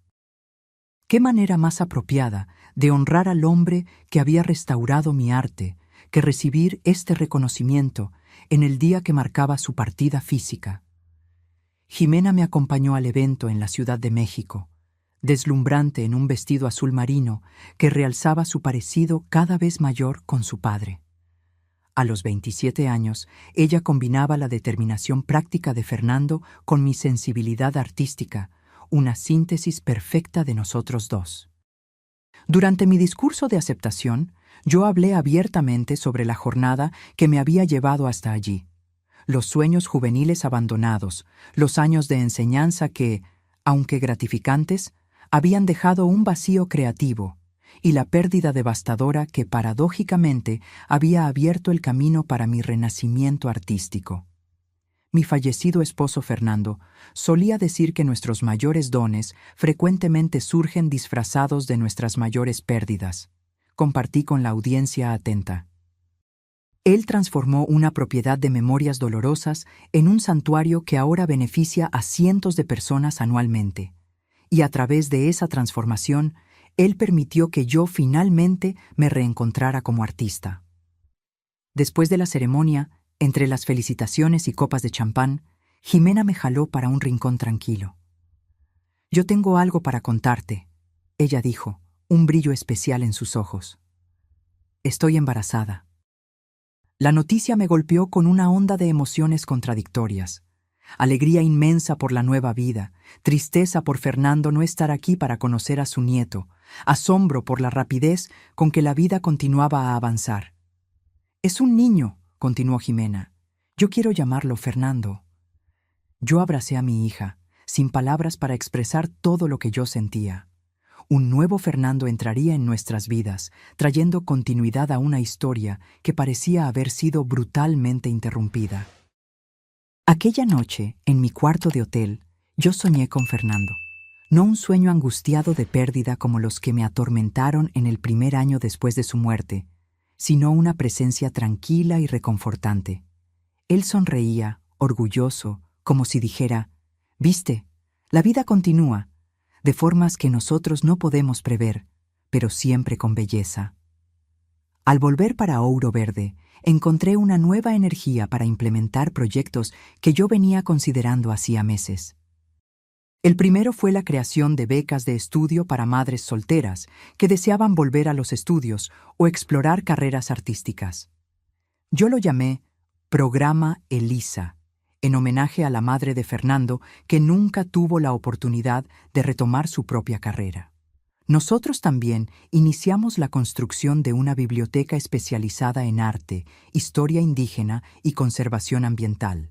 ¿Qué manera más apropiada de honrar al hombre que había restaurado mi arte que recibir este reconocimiento en el día que marcaba su partida física? Jimena me acompañó al evento en la Ciudad de México, deslumbrante en un vestido azul marino que realzaba su parecido cada vez mayor con su padre. A los 27 años, ella combinaba la determinación práctica de Fernando con mi sensibilidad artística, una síntesis perfecta de nosotros dos. Durante mi discurso de aceptación, yo hablé abiertamente sobre la jornada que me había llevado hasta allí, los sueños juveniles abandonados, los años de enseñanza que, aunque gratificantes, habían dejado un vacío creativo, y la pérdida devastadora que paradójicamente había abierto el camino para mi renacimiento artístico. Mi fallecido esposo Fernando solía decir que nuestros mayores dones frecuentemente surgen disfrazados de nuestras mayores pérdidas. Compartí con la audiencia atenta. Él transformó una propiedad de memorias dolorosas en un santuario que ahora beneficia a cientos de personas anualmente. Y a través de esa transformación, él permitió que yo finalmente me reencontrara como artista. Después de la ceremonia, entre las felicitaciones y copas de champán, Jimena me jaló para un rincón tranquilo. «Yo tengo algo para contarte», ella dijo, un brillo especial en sus ojos. «Estoy embarazada». La noticia me golpeó con una onda de emociones contradictorias. Alegría inmensa por la nueva vida, tristeza por Fernando no estar aquí para conocer a su nieto, asombro por la rapidez con que la vida continuaba a avanzar. «Es un niño», continuó Jimena. «Yo quiero llamarlo Fernando». Yo abracé a mi hija, sin palabras para expresar todo lo que yo sentía. Un nuevo Fernando entraría en nuestras vidas, trayendo continuidad a una historia que parecía haber sido brutalmente interrumpida. Aquella noche, en mi cuarto de hotel, yo soñé con Fernando. No un sueño angustiado de pérdida como los que me atormentaron en el primer año después de su muerte, sino una presencia tranquila y reconfortante. Él sonreía, orgulloso, como si dijera: «Viste, la vida continúa. de formas que nosotros no podemos prever, pero siempre con belleza. Al volver para Ouro Verde, encontré una nueva energía para implementar proyectos que yo venía considerando hacía meses. El primero fue la creación de becas de estudio para madres solteras que deseaban volver a los estudios o explorar carreras artísticas. Yo lo llamé Programa Elisa, en homenaje a la madre de Fernando que nunca tuvo la oportunidad de retomar su propia carrera. Nosotros también iniciamos la construcción de una biblioteca especializada en arte, historia indígena y conservación ambiental,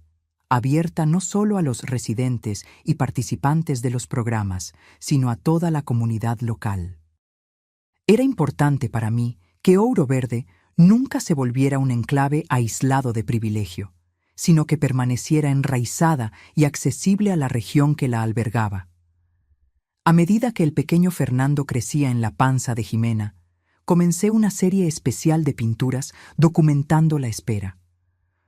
abierta no solo a los residentes y participantes de los programas, sino a toda la comunidad local. Era importante para mí que Ouro Verde nunca se volviera un enclave aislado de privilegio, sino que permaneciera enraizada y accesible a la región que la albergaba. A medida que el pequeño Fernando crecía en la panza de Jimena, comencé una serie especial de pinturas documentando la espera.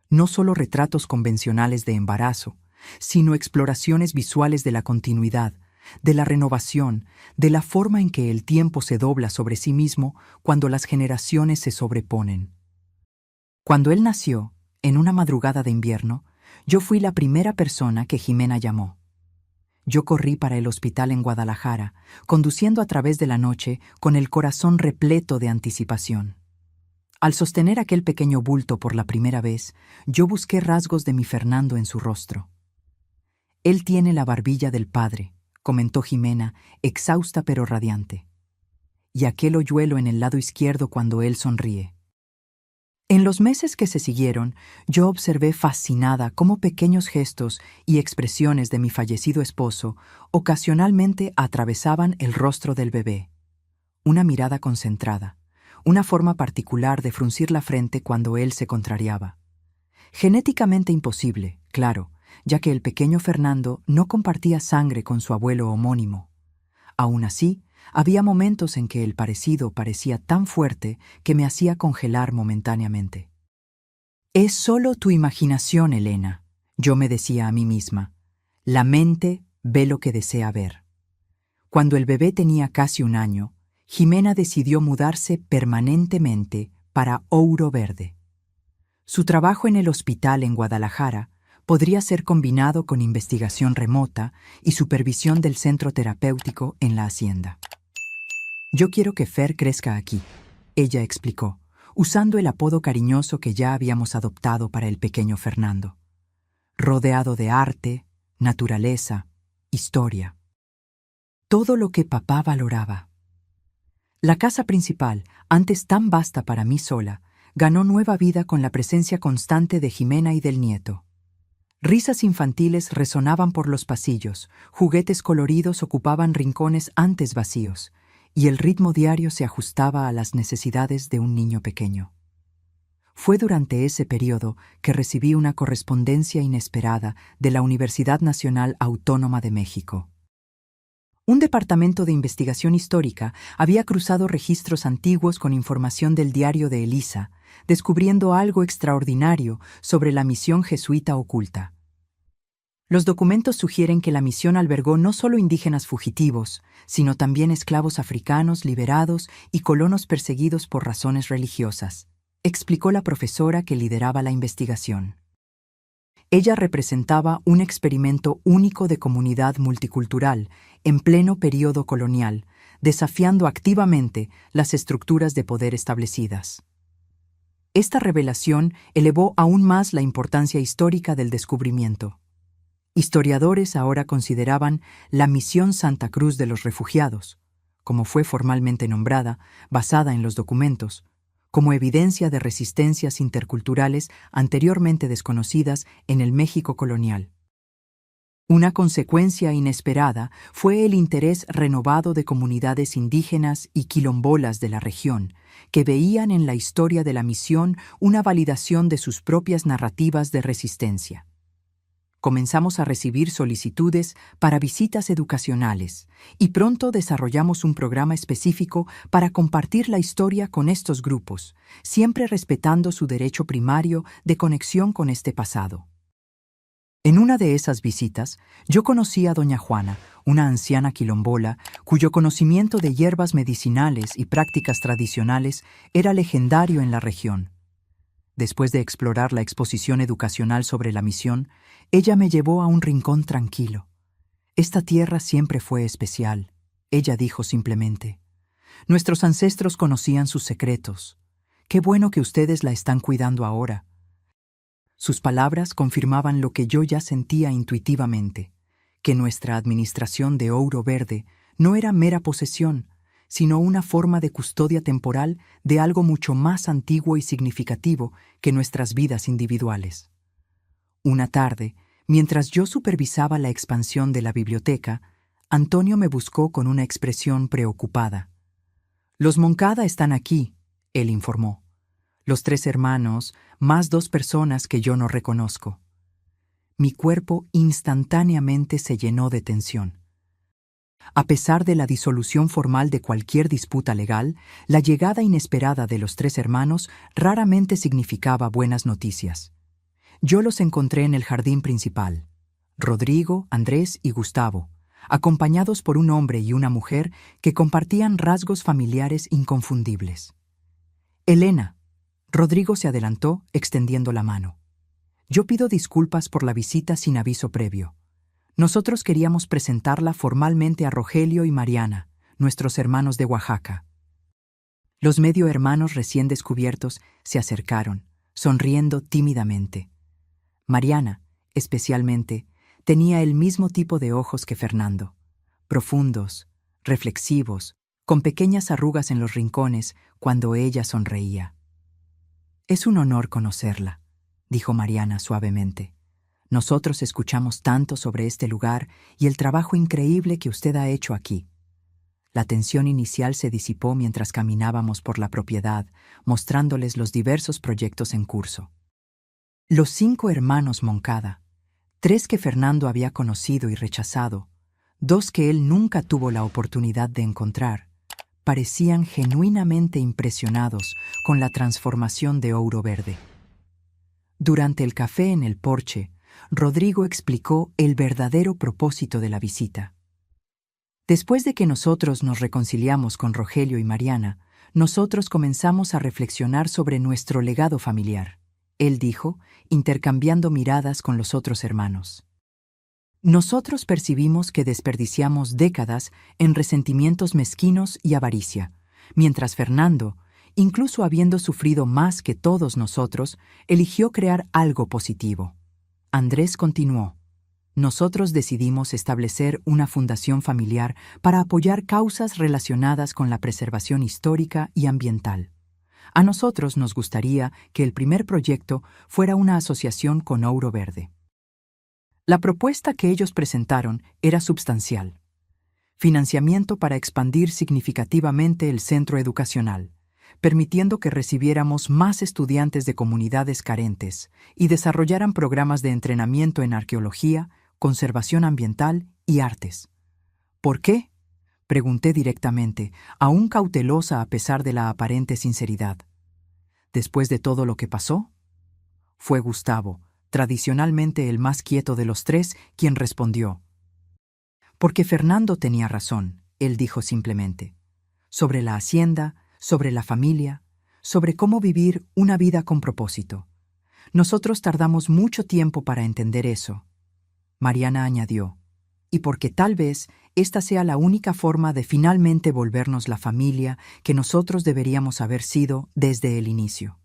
No solo retratos convencionales de embarazo, sino exploraciones visuales de la continuidad, de la renovación, de la forma en que el tiempo se dobla sobre sí mismo cuando las generaciones se sobreponen. Cuando él nació, en una madrugada de invierno, yo fui la primera persona que Jimena llamó. Yo corrí para el hospital en Guadalajara, conduciendo a través de la noche con el corazón repleto de anticipación. Al sostener aquel pequeño bulto por la primera vez, yo busqué rasgos de mi Fernando en su rostro. Él tiene la barbilla del padre, comentó Jimena, exhausta pero radiante. Y aquel hoyuelo en el lado izquierdo cuando él sonríe. En los meses que se siguieron, yo observé fascinada cómo pequeños gestos y expresiones de mi fallecido esposo ocasionalmente atravesaban el rostro del bebé. Una mirada concentrada, una forma particular de fruncir la frente cuando él se contrariaba. Genéticamente imposible, claro, ya que el pequeño Fernando no compartía sangre con su abuelo homónimo. Aún así, había momentos en que el parecido parecía tan fuerte que me hacía congelar momentáneamente. Es solo tu imaginación, Elena, yo me decía a mí misma. La mente ve lo que desea ver. Cuando el bebé tenía casi 1 año, Jimena decidió mudarse permanentemente para Ouro Verde. Su trabajo en el hospital en Guadalajara podría ser combinado con investigación remota y supervisión del centro terapéutico en la hacienda. Yo quiero que Fer crezca aquí, ella explicó, usando el apodo cariñoso que ya habíamos adoptado para el pequeño Fernando. Rodeado de arte, naturaleza, historia. Todo lo que papá valoraba. La casa principal, antes tan vasta para mí sola, ganó nueva vida con la presencia constante de Jimena y del nieto. Risas infantiles resonaban por los pasillos, juguetes coloridos ocupaban rincones antes vacíos, y el ritmo diario se ajustaba a las necesidades de un niño pequeño. Fue durante ese periodo que recibí una correspondencia inesperada de la Universidad Nacional Autónoma de México. Un departamento de investigación histórica había cruzado registros antiguos con información del diario de Elisa, descubriendo algo extraordinario sobre la misión jesuita oculta. Los documentos sugieren que la misión albergó no solo indígenas fugitivos, sino también esclavos africanos liberados y colonos perseguidos por razones religiosas, explicó la profesora que lideraba la investigación. Ella representaba un experimento único de comunidad multicultural en pleno período colonial, desafiando activamente las estructuras de poder establecidas. Esta revelación elevó aún más la importancia histórica del descubrimiento. Historiadores ahora consideraban la Misión Santa Cruz de los Refugiados, como fue formalmente nombrada, basada en los documentos, como evidencia de resistencias interculturales anteriormente desconocidas en el México colonial. Una consecuencia inesperada fue el interés renovado de comunidades indígenas y quilombolas de la región, que veían en la historia de la misión una validación de sus propias narrativas de resistencia. Comenzamos a recibir solicitudes para visitas educacionales y pronto desarrollamos un programa específico para compartir la historia con estos grupos, siempre respetando su derecho primario de conexión con este pasado. En una de esas visitas, yo conocí a doña Juana, una anciana quilombola, cuyo conocimiento de hierbas medicinales y prácticas tradicionales era legendario en la región. Después de explorar la exposición educacional sobre la misión, ella me llevó a un rincón tranquilo. Esta tierra siempre fue especial, ella dijo simplemente. Nuestros ancestros conocían sus secretos. Qué bueno que ustedes la están cuidando ahora. Sus palabras confirmaban lo que yo ya sentía intuitivamente, que nuestra administración de Ouro Verde no era mera posesión, sino una forma de custodia temporal de algo mucho más antiguo y significativo que nuestras vidas individuales. Una tarde, mientras yo supervisaba la expansión de la biblioteca, Antonio me buscó con una expresión preocupada. «Los Moncada están aquí», él informó. «Los 3 hermanos, más 2 personas que yo no reconozco». Mi cuerpo instantáneamente se llenó de tensión. A pesar de la disolución formal de cualquier disputa legal, la llegada inesperada de los 3 hermanos raramente significaba buenas noticias. Yo los encontré en el jardín principal. Rodrigo, Andrés y Gustavo, acompañados por un hombre y una mujer que compartían rasgos familiares inconfundibles. «Elena», Rodrigo se adelantó extendiendo la mano. «Yo pido disculpas por la visita sin aviso previo. Nosotros queríamos presentarla formalmente a Rogelio y Mariana, nuestros hermanos de Oaxaca». Los medio hermanos recién descubiertos se acercaron, sonriendo tímidamente. Mariana, especialmente, tenía el mismo tipo de ojos que Fernando, profundos, reflexivos, con pequeñas arrugas en los rincones cuando ella sonreía. «Es un honor conocerla», dijo Mariana suavemente. «Nosotros escuchamos tanto sobre este lugar y el trabajo increíble que usted ha hecho aquí». La tensión inicial se disipó mientras caminábamos por la propiedad, mostrándoles los diversos proyectos en curso. Los 5 hermanos Moncada, 3 que Fernando había conocido y rechazado, 2 que él nunca tuvo la oportunidad de encontrar, parecían genuinamente impresionados con la transformación de Ouro Verde. Durante el café en el porche, Rodrigo explicó el verdadero propósito de la visita. Después de que nosotros nos reconciliamos con Rogelio y Mariana, nosotros comenzamos a reflexionar sobre nuestro legado familiar, él dijo, intercambiando miradas con los otros hermanos. Nosotros percibimos que desperdiciamos décadas en resentimientos mezquinos y avaricia, mientras Fernando, incluso habiendo sufrido más que todos nosotros, eligió crear algo positivo. Andrés continuó. Nosotros decidimos establecer una fundación familiar para apoyar causas relacionadas con la preservación histórica y ambiental. A nosotros nos gustaría que el primer proyecto fuera una asociación con Ouro Verde. La propuesta que ellos presentaron era substancial. Financiamiento para expandir significativamente el centro educacional, permitiendo que recibiéramos más estudiantes de comunidades carentes y desarrollaran programas de entrenamiento en arqueología, conservación ambiental y artes. ¿Por qué?, pregunté directamente, aún cautelosa a pesar de la aparente sinceridad. ¿Después de todo lo que pasó? Fue Gustavo, tradicionalmente el más quieto de los 3, quien respondió. Porque Fernando tenía razón, él dijo simplemente. Sobre la hacienda, sobre la familia, sobre cómo vivir una vida con propósito. Nosotros tardamos mucho tiempo para entender eso. Mariana añadió, y porque tal vez esta sea la única forma de finalmente volvernos la familia que nosotros deberíamos haber sido desde el inicio.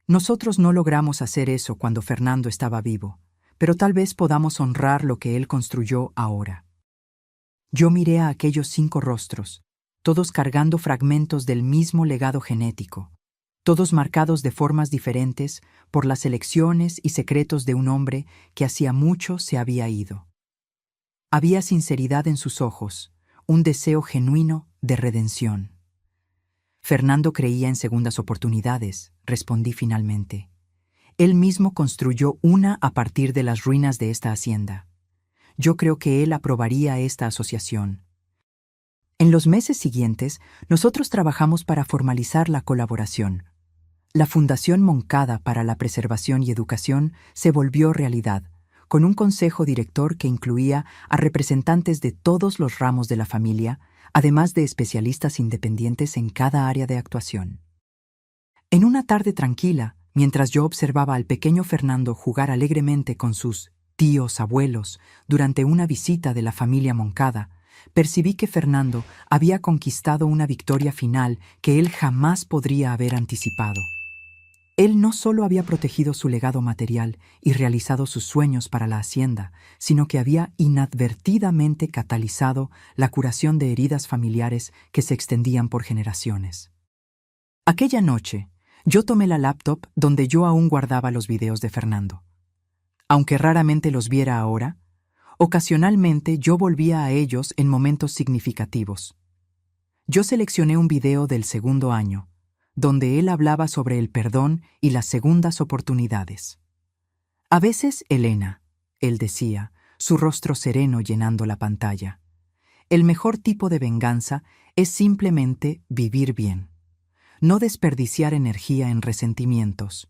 Nosotros no logramos hacer eso cuando Fernando estaba vivo, pero tal vez podamos honrar lo que él construyó ahora. Yo miré a aquellos 5 rostros, todos cargando fragmentos del mismo legado genético, todos marcados de formas diferentes por las elecciones y secretos de un hombre que hacía mucho se había ido. Había sinceridad en sus ojos, un deseo genuino de redención. Fernando creía en segundas oportunidades, respondí finalmente. Él mismo construyó una a partir de las ruinas de esta hacienda. Yo creo que él aprobaría esta asociación. En los meses siguientes, nosotros trabajamos para formalizar la colaboración. La Fundación Moncada para la Preservación y Educación se volvió realidad, con un consejo director que incluía a representantes de todos los ramos de la familia, además de especialistas independientes en cada área de actuación. En una tarde tranquila, mientras yo observaba al pequeño Fernando jugar alegremente con sus tíos abuelos durante una visita de la familia Moncada, percibí que Fernando había conquistado una victoria final que él jamás podría haber anticipado. Él no solo había protegido su legado material y realizado sus sueños para la hacienda, sino que había inadvertidamente catalizado la curación de heridas familiares que se extendían por generaciones. Aquella noche, yo tomé la laptop donde yo aún guardaba los videos de Fernando. Aunque raramente los viera ahora, ocasionalmente yo volvía a ellos en momentos significativos. Yo seleccioné un video del segundo año, donde él hablaba sobre el perdón y las segundas oportunidades. A veces, Elena, él decía, su rostro sereno llenando la pantalla. El mejor tipo de venganza es simplemente vivir bien, no desperdiciar energía en resentimientos.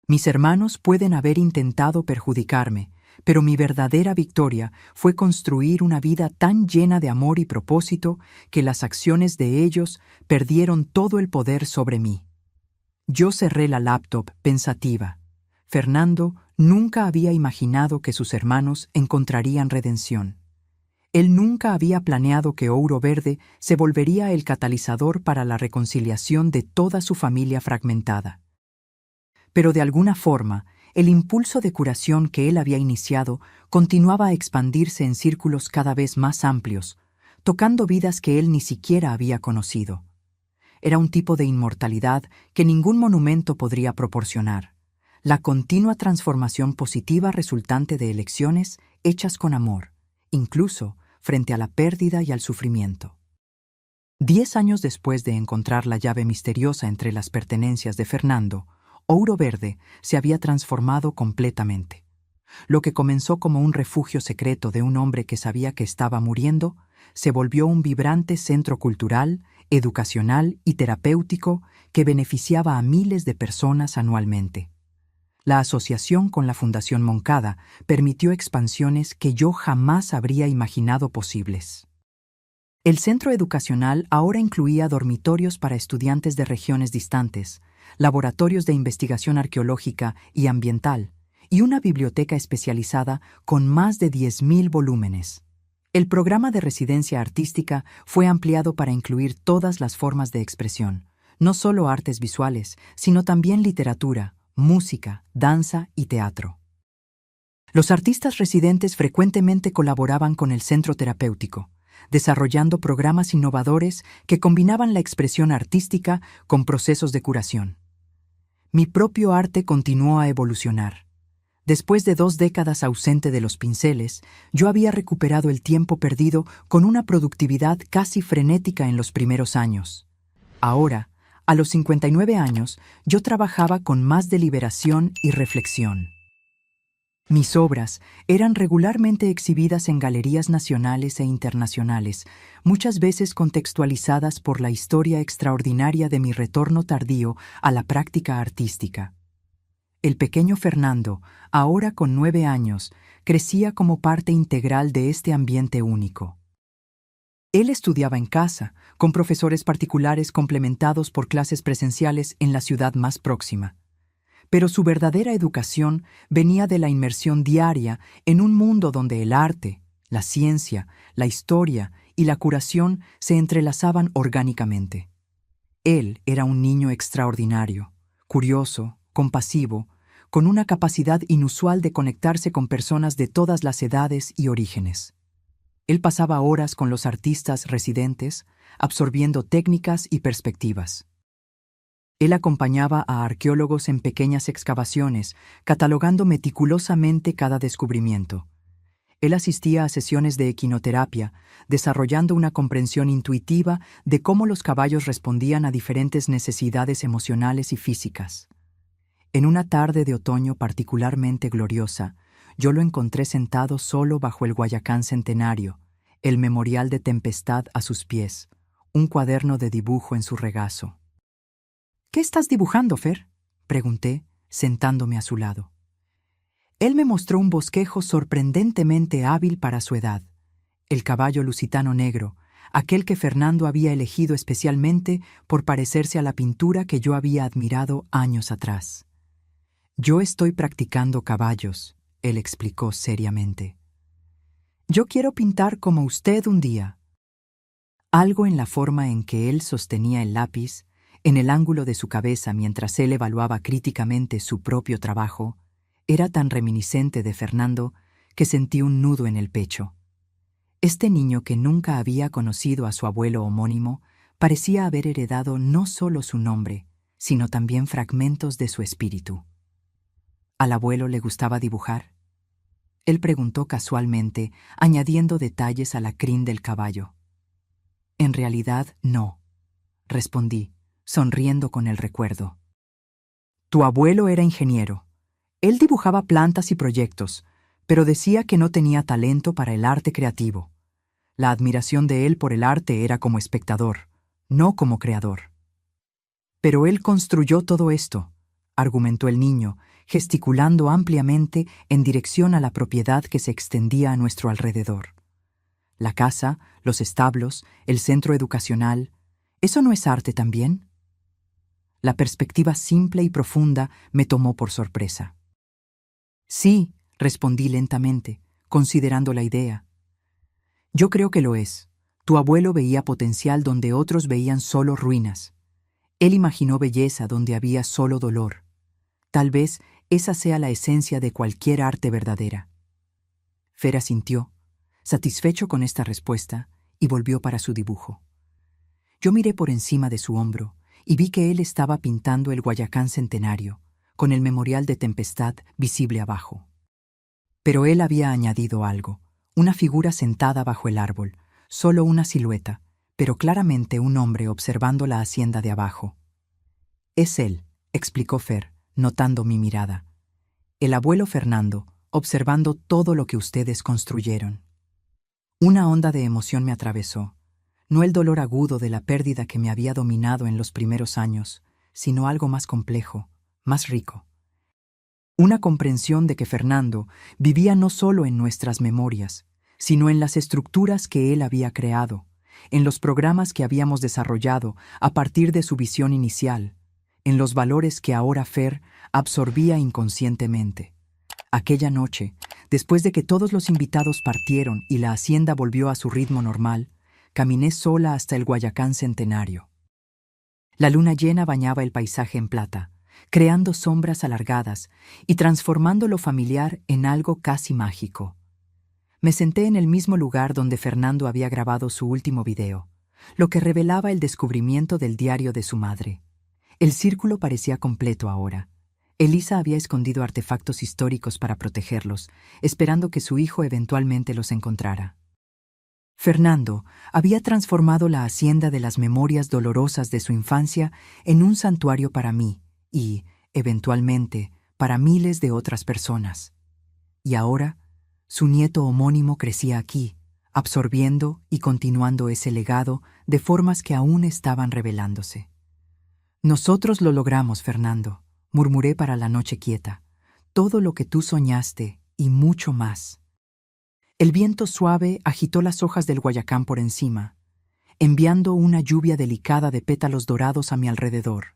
Mis hermanos pueden haber intentado perjudicarme, pero mi verdadera victoria fue construir una vida tan llena de amor y propósito que las acciones de ellos perdieron todo el poder sobre mí. Yo cerré la laptop pensativa. Fernando nunca había imaginado que sus hermanos encontrarían redención. Él nunca había planeado que Ouro Verde se volvería el catalizador para la reconciliación de toda su familia fragmentada. Pero de alguna forma, el impulso de curación que él había iniciado continuaba a expandirse en círculos cada vez más amplios, tocando vidas que él ni siquiera había conocido. Era un tipo de inmortalidad que ningún monumento podría proporcionar, la continua transformación positiva resultante de elecciones hechas con amor, incluso frente a la pérdida y al sufrimiento. 10 años después de encontrar la llave misteriosa entre las pertenencias de Fernando, Ouro Verde se había transformado completamente. Lo que comenzó como un refugio secreto de un hombre que sabía que estaba muriendo, se volvió un vibrante centro cultural, educacional y terapéutico que beneficiaba a miles de personas anualmente. La asociación con la Fundación Moncada permitió expansiones que yo jamás habría imaginado posibles. El centro educacional ahora incluía dormitorios para estudiantes de regiones distantes, laboratorios de investigación arqueológica y ambiental, y una biblioteca especializada con más de 10.000 volúmenes. El programa de residencia artística fue ampliado para incluir todas las formas de expresión, no solo artes visuales, sino también literatura, música, danza y teatro. Los artistas residentes frecuentemente colaboraban con el centro terapéutico, desarrollando programas innovadores que combinaban la expresión artística con procesos de curación. Mi propio arte continuó a evolucionar. Después de 2 décadas ausente de los pinceles, yo había recuperado el tiempo perdido con una productividad casi frenética en los primeros años. Ahora, a los 59 años, yo trabajaba con más deliberación y reflexión. Mis obras eran regularmente exhibidas en galerías nacionales e internacionales, muchas veces contextualizadas por la historia extraordinaria de mi retorno tardío a la práctica artística. El pequeño Fernando, ahora con 9 años, crecía como parte integral de este ambiente único. Él estudiaba en casa, con profesores particulares complementados por clases presenciales en la ciudad más próxima. Pero su verdadera educación venía de la inmersión diaria en un mundo donde el arte, la ciencia, la historia y la curación se entrelazaban orgánicamente. Él era un niño extraordinario, curioso, compasivo, con una capacidad inusual de conectarse con personas de todas las edades y orígenes. Él pasaba horas con los artistas residentes, absorbiendo técnicas y perspectivas. Él acompañaba a arqueólogos en pequeñas excavaciones, catalogando meticulosamente cada descubrimiento. Él asistía a sesiones de equinoterapia, desarrollando una comprensión intuitiva de cómo los caballos respondían a diferentes necesidades emocionales y físicas. En una tarde de otoño particularmente gloriosa, yo lo encontré sentado solo bajo el Guayacán centenario, el memorial de tempestad a sus pies, un cuaderno de dibujo en su regazo. «¿Qué estás dibujando, Fer?», pregunté, sentándome a su lado. Él me mostró un bosquejo sorprendentemente hábil para su edad. El caballo lusitano negro, aquel que Fernando había elegido especialmente por parecerse a la pintura que yo había admirado años atrás. «Yo estoy practicando caballos», él explicó seriamente. «Yo quiero pintar como usted un día». Algo en la forma en que él sostenía el lápiz, en el ángulo de su cabeza mientras él evaluaba críticamente su propio trabajo, era tan reminiscente de Fernando que sentí un nudo en el pecho. Este niño que nunca había conocido a su abuelo homónimo parecía haber heredado no solo su nombre, sino también fragmentos de su espíritu. ¿Al abuelo le gustaba dibujar? Él preguntó casualmente, añadiendo detalles a la crin del caballo. En realidad, no, respondí, sonriendo con el recuerdo. Tu abuelo era ingeniero. Él dibujaba plantas y proyectos, pero decía que no tenía talento para el arte creativo. La admiración de él por el arte era como espectador, no como creador. Pero él construyó todo esto, argumentó el niño, gesticulando ampliamente en dirección a la propiedad que se extendía a nuestro alrededor. La casa, los establos, el centro educacional, ¿eso no es arte también? La perspectiva simple y profunda me tomó por sorpresa. Sí, respondí lentamente, considerando la idea. Yo creo que lo es. Tu abuelo veía potencial donde otros veían solo ruinas. Él imaginó belleza donde había solo dolor. Tal vez esa sea la esencia de cualquier arte verdadera. Fer asintió, satisfecho con esta respuesta, y volvió para su dibujo. Yo miré por encima de su hombro y vi que él estaba pintando el Guayacán centenario, con el memorial de Tempestad visible abajo. Pero él había añadido algo, una figura sentada bajo el árbol, solo una silueta, pero claramente un hombre observando la hacienda de abajo. Es él, explicó Fer, notando mi mirada. El abuelo Fernando, observando todo lo que ustedes construyeron. Una onda de emoción me atravesó, no el dolor agudo de la pérdida que me había dominado en los primeros años, sino algo más complejo, más rico. Una comprensión de que Fernando vivía no solo en nuestras memorias, sino en las estructuras que él había creado, en los programas que habíamos desarrollado a partir de su visión inicial, en los valores que ahora Fer absorbía inconscientemente. Aquella noche, después de que todos los invitados partieron y la hacienda volvió a su ritmo normal, caminé sola hasta el Guayacán centenario. La luna llena bañaba el paisaje en plata, creando sombras alargadas y transformando lo familiar en algo casi mágico. Me senté en el mismo lugar donde Fernando había grabado su último video, lo que revelaba el descubrimiento del diario de su madre. El círculo parecía completo ahora. Elisa había escondido artefactos históricos para protegerlos, esperando que su hijo eventualmente los encontrara. Fernando había transformado la hacienda de las memorias dolorosas de su infancia en un santuario para mí y, eventualmente, para miles de otras personas. Y ahora, su nieto homónimo crecía aquí, absorbiendo y continuando ese legado de formas que aún estaban revelándose. Nosotros lo logramos, Fernando, murmuré para la noche quieta. Todo lo que tú soñaste y mucho más. El viento suave agitó las hojas del guayacán por encima, enviando una lluvia delicada de pétalos dorados a mi alrededor.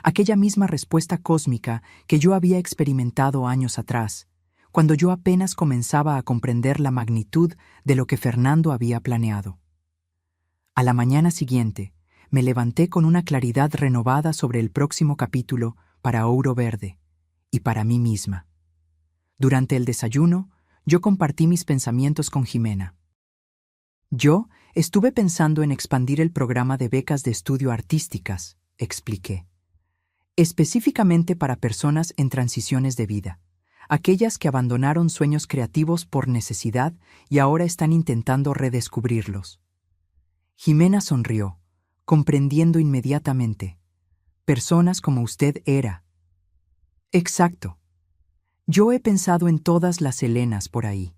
Aquella misma respuesta cósmica que yo había experimentado años atrás, cuando yo apenas comenzaba a comprender la magnitud de lo que Fernando había planeado. A la mañana siguiente, me levanté con una claridad renovada sobre el próximo capítulo para Ouro Verde y para mí misma. Durante el desayuno, yo compartí mis pensamientos con Jimena. Yo estuve pensando en expandir el programa de becas de estudio artísticas, expliqué. Específicamente para personas en transiciones de vida, aquellas que abandonaron sueños creativos por necesidad y ahora están intentando redescubrirlos. Jimena sonrió, comprendiendo inmediatamente. Personas como usted era. Exacto. Yo he pensado en todas las Helenas por ahí.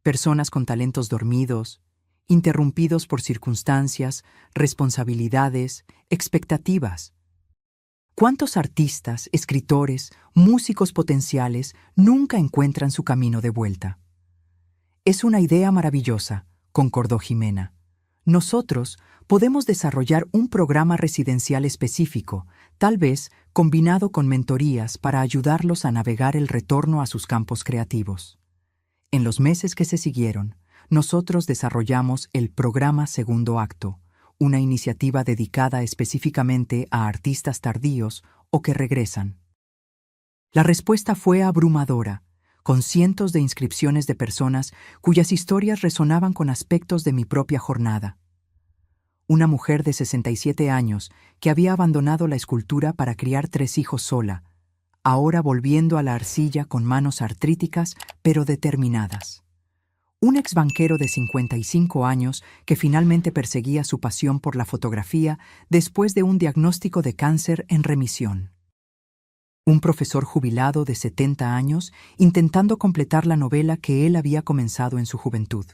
Personas con talentos dormidos, interrumpidos por circunstancias, responsabilidades, expectativas. ¿Cuántos artistas, escritores, músicos potenciales nunca encuentran su camino de vuelta? Es una idea maravillosa, concordó Jimena. Nosotros podemos desarrollar un programa residencial específico, tal vez combinado con mentorías para ayudarlos a navegar el retorno a sus campos creativos. En los meses que se siguieron, nosotros desarrollamos el programa Segundo Acto, una iniciativa dedicada específicamente a artistas tardíos o que regresan. La respuesta fue abrumadora, con cientos de inscripciones de personas cuyas historias resonaban con aspectos de mi propia jornada. Una mujer de 67 años que había abandonado la escultura para criar 3 hijos sola, ahora volviendo a la arcilla con manos artríticas pero determinadas. Un exbanquero de 55 años que finalmente perseguía su pasión por la fotografía después de un diagnóstico de cáncer en remisión. Un profesor jubilado de 70 años intentando completar la novela que él había comenzado en su juventud.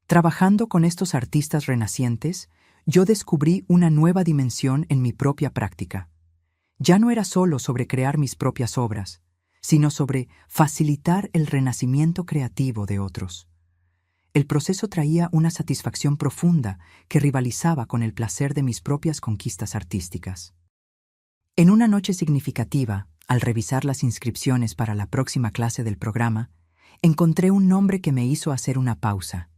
Trabajando con estos artistas renacientes, yo descubrí una nueva dimensión en mi propia práctica. Ya no era solo sobre crear mis propias obras, sino sobre facilitar el renacimiento creativo de otros. El proceso traía una satisfacción profunda que rivalizaba con el placer de mis propias conquistas artísticas. En una noche significativa, al revisar las inscripciones para la próxima clase del programa, encontré un nombre que me hizo hacer una pausa.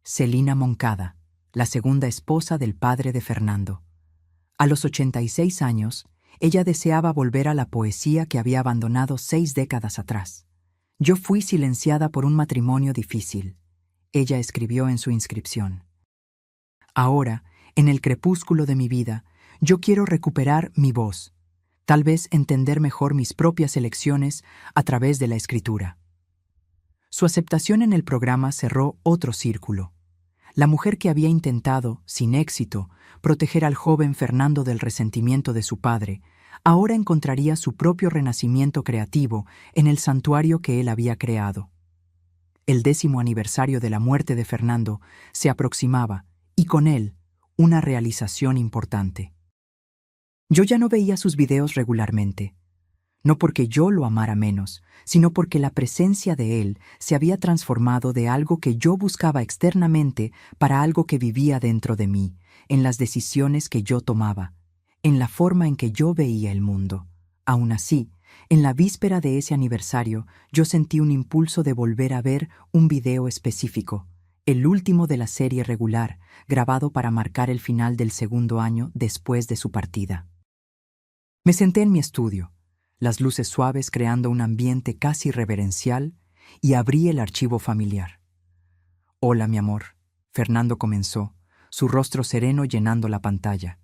Celina Moncada, la segunda esposa del padre de Fernando. A los 86 años, ella deseaba volver a la poesía que había abandonado 6 décadas atrás. Yo fui silenciada por un matrimonio difícil. Ella escribió en su inscripción. Ahora, en el crepúsculo de mi vida, yo quiero recuperar mi voz, tal vez entender mejor mis propias elecciones a través de la escritura. Su aceptación en el programa cerró otro círculo. La mujer que había intentado, sin éxito, proteger al joven Fernando del resentimiento de su padre, ahora encontraría su propio renacimiento creativo en el santuario que él había creado. El 10º aniversario de la muerte de Fernando se aproximaba, y con él, una realización importante. Yo ya no veía sus videos regularmente, no porque yo lo amara menos, sino porque la presencia de él se había transformado de algo que yo buscaba externamente para algo que vivía dentro de mí, en las decisiones que yo tomaba, en la forma en que yo veía el mundo. Aún así, en la víspera de ese aniversario, yo sentí un impulso de volver a ver un video específico, el último de la serie regular, grabado para marcar el final del 2º año después de su partida. Me senté en mi estudio, las luces suaves creando un ambiente casi reverencial, y abrí el archivo familiar. «Hola, mi amor», Fernando comenzó, su rostro sereno llenando la pantalla.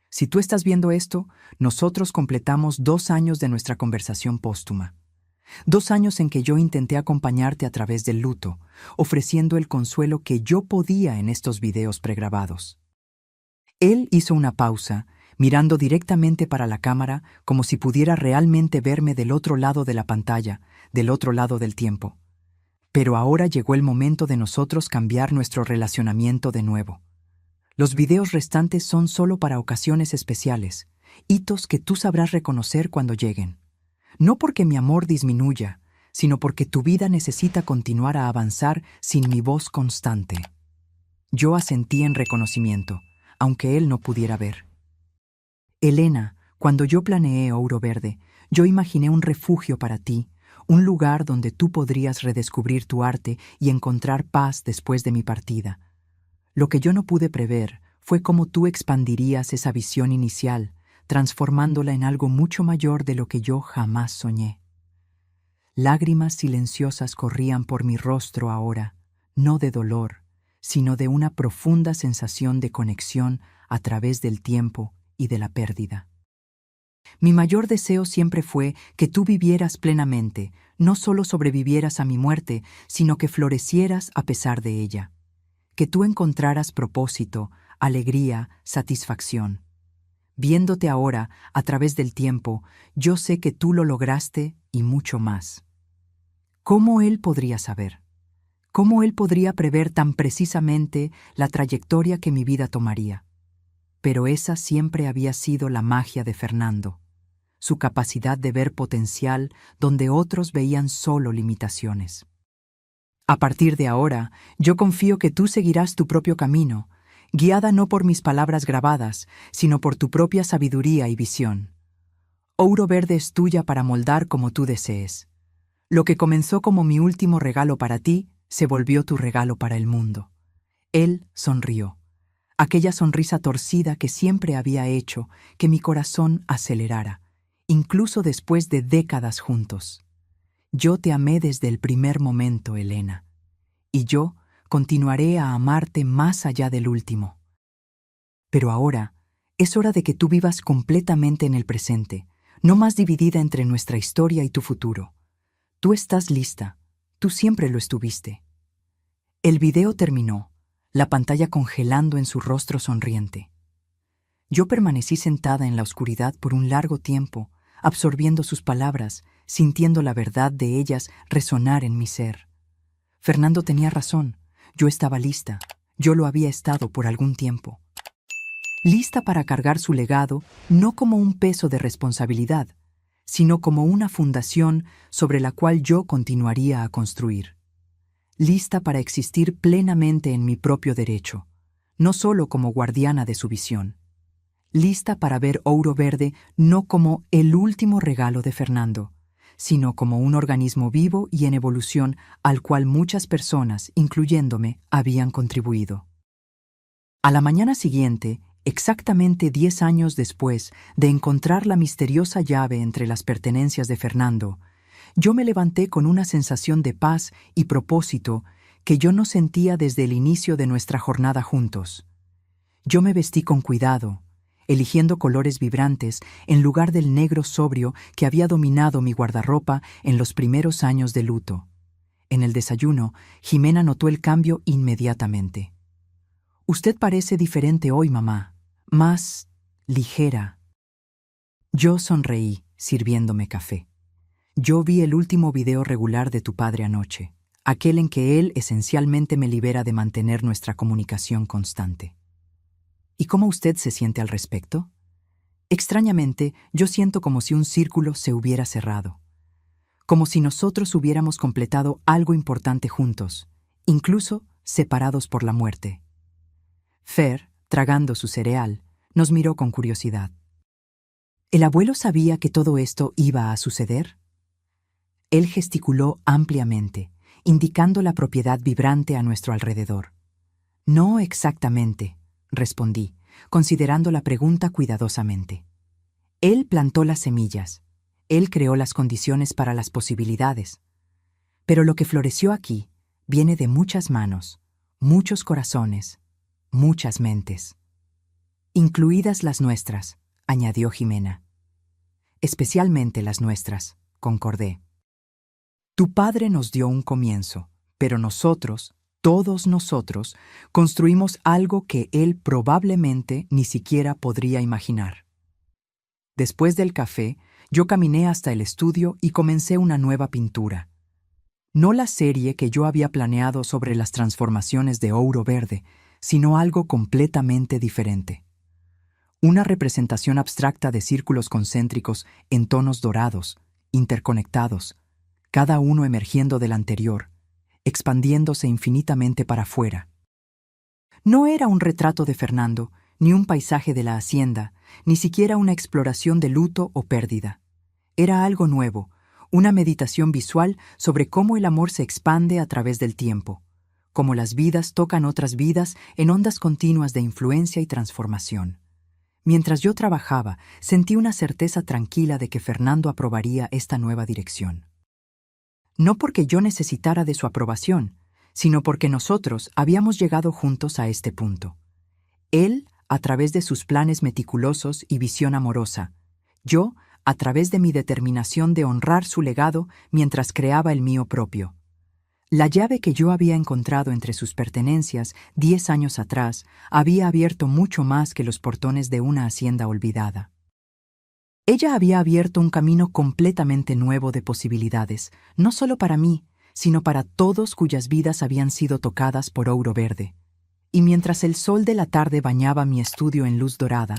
«Si tú estás viendo esto, nosotros completamos 2 años de nuestra conversación póstuma. 2 años en que yo intenté acompañarte a través del luto, ofreciendo el consuelo que yo podía en estos videos pregrabados». Él hizo una pausa, mirando directamente para la cámara como si pudiera realmente verme del otro lado de la pantalla, del otro lado del tiempo. Pero ahora llegó el momento de nosotros cambiar nuestro relacionamiento de nuevo. Los videos restantes son solo para ocasiones especiales, hitos que tú sabrás reconocer cuando lleguen. No porque mi amor disminuya, sino porque tu vida necesita continuar a avanzar sin mi voz constante. Yo asentí en reconocimiento, aunque él no pudiera ver. Elena, cuando yo planeé Ouro Verde, yo imaginé un refugio para ti, un lugar donde tú podrías redescubrir tu arte y encontrar paz después de mi partida. Lo que yo no pude prever fue cómo tú expandirías esa visión inicial, transformándola en algo mucho mayor de lo que yo jamás soñé. Lágrimas silenciosas corrían por mi rostro ahora, no de dolor, sino de una profunda sensación de conexión a través del tiempo y de la pérdida. Mi mayor deseo siempre fue que tú vivieras plenamente, no solo sobrevivieras a mi muerte, sino que florecieras a pesar de ella. Que tú encontraras propósito, alegría, satisfacción. Viéndote ahora, a través del tiempo, yo sé que tú lo lograste y mucho más. ¿Cómo él podría saber? ¿Cómo él podría prever tan precisamente la trayectoria que mi vida tomaría? Pero esa siempre había sido la magia de Fernando, su capacidad de ver potencial donde otros veían solo limitaciones. A partir de ahora, yo confío que tú seguirás tu propio camino, guiada no por mis palabras grabadas, sino por tu propia sabiduría y visión. Ouro Verde es tuya para moldar como tú desees. Lo que comenzó como mi último regalo para ti, se volvió tu regalo para el mundo. Él sonrió. Aquella sonrisa torcida que siempre había hecho que mi corazón acelerara, incluso después de décadas juntos. Yo te amé desde el primer momento, Elena, y yo continuaré a amarte más allá del último. Pero ahora es hora de que tú vivas completamente en el presente, no más dividida entre nuestra historia y tu futuro. Tú estás lista, tú siempre lo estuviste. El video terminó, la pantalla congelando en su rostro sonriente. Yo permanecí sentada en la oscuridad por un largo tiempo, absorbiendo sus palabras, sintiendo la verdad de ellas resonar en mi ser. Fernando tenía razón, yo estaba lista, yo lo había estado por algún tiempo. Lista para cargar su legado, no como un peso de responsabilidad, sino como una fundación sobre la cual yo continuaría a construir. Lista para existir plenamente en mi propio derecho, no solo como guardiana de su visión. Lista para ver Ouro Verde no como el último regalo de Fernando, sino como un organismo vivo y en evolución al cual muchas personas, incluyéndome, habían contribuido. A la mañana siguiente, exactamente 10 años después de encontrar la misteriosa llave entre las pertenencias de Fernando, yo me levanté con una sensación de paz y propósito que yo no sentía desde el inicio de nuestra jornada juntos. Yo me vestí con cuidado, eligiendo colores vibrantes en lugar del negro sobrio que había dominado mi guardarropa en los primeros años de luto. En el desayuno, Jimena notó el cambio inmediatamente. «Usted parece diferente hoy, mamá, más ligera». Yo sonreí, sirviéndome café. Yo vi el último video regular de tu padre anoche, aquel en que él esencialmente me libera de mantener nuestra comunicación constante. ¿Y cómo usted se siente al respecto? Extrañamente, yo siento como si un círculo se hubiera cerrado, como si nosotros hubiéramos completado algo importante juntos, incluso separados por la muerte. Fer, tragando su cereal, nos miró con curiosidad. ¿El abuelo sabía que todo esto iba a suceder? Él gesticuló ampliamente, indicando la propiedad vibrante a nuestro alrededor. No exactamente, respondí, considerando la pregunta cuidadosamente. Él plantó las semillas, él creó las condiciones para las posibilidades. Pero lo que floreció aquí viene de muchas manos, muchos corazones, muchas mentes. Incluidas las nuestras, añadió Jimena. Especialmente las nuestras, concordé. Tu padre nos dio un comienzo, pero nosotros, todos nosotros, construimos algo que él probablemente ni siquiera podría imaginar. Después del café, yo caminé hasta el estudio y comencé una nueva pintura. No la serie que yo había planeado sobre las transformaciones de Ouro Verde, sino algo completamente diferente. Una representación abstracta de círculos concéntricos en tonos dorados, interconectados, cada uno emergiendo del anterior, expandiéndose infinitamente para afuera. No era un retrato de Fernando, ni un paisaje de la hacienda, ni siquiera una exploración de luto o pérdida. Era algo nuevo, una meditación visual sobre cómo el amor se expande a través del tiempo, cómo las vidas tocan otras vidas en ondas continuas de influencia y transformación. Mientras yo trabajaba, sentí una certeza tranquila de que Fernando aprobaría esta nueva dirección. No porque yo necesitara de su aprobación, sino porque nosotros habíamos llegado juntos a este punto. Él, a través de sus planes meticulosos y visión amorosa. Yo, a través de mi determinación de honrar su legado mientras creaba el mío propio. La llave que yo había encontrado entre sus pertenencias 10 años atrás había abierto mucho más que los portones de una hacienda olvidada. Ella había abierto un camino completamente nuevo de posibilidades, no solo para mí, sino para todos cuyas vidas habían sido tocadas por Ouro Verde. Y mientras el sol de la tarde bañaba mi estudio en luz dorada,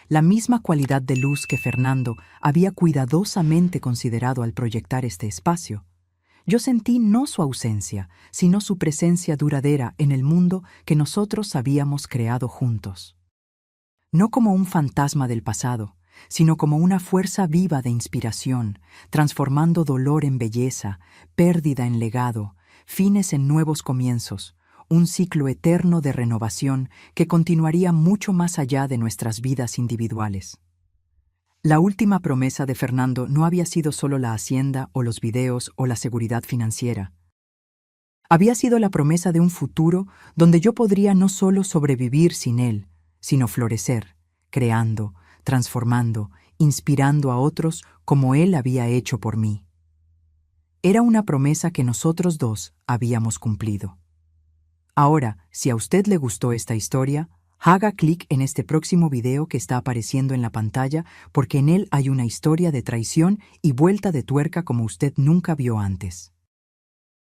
la misma cualidad de luz que Fernando había cuidadosamente considerado al proyectar este espacio, yo sentí no su ausencia, sino su presencia duradera en el mundo que nosotros habíamos creado juntos. No como un fantasma del pasado, sino como una fuerza viva de inspiración, transformando dolor en belleza, pérdida en legado, fines en nuevos comienzos, un ciclo eterno de renovación que continuaría mucho más allá de nuestras vidas individuales. La última promesa de Fernando no había sido solo la hacienda o los videos o la seguridad financiera. Había sido la promesa de un futuro donde yo podría no solo sobrevivir sin él, sino florecer, creando, transformando, inspirando a otros como él había hecho por mí. Era una promesa que nosotros dos habíamos cumplido. Ahora, si a usted le gustó esta historia, haga clic en este próximo video que está apareciendo en la pantalla porque en él hay una historia de traición y vuelta de tuerca como usted nunca vio antes.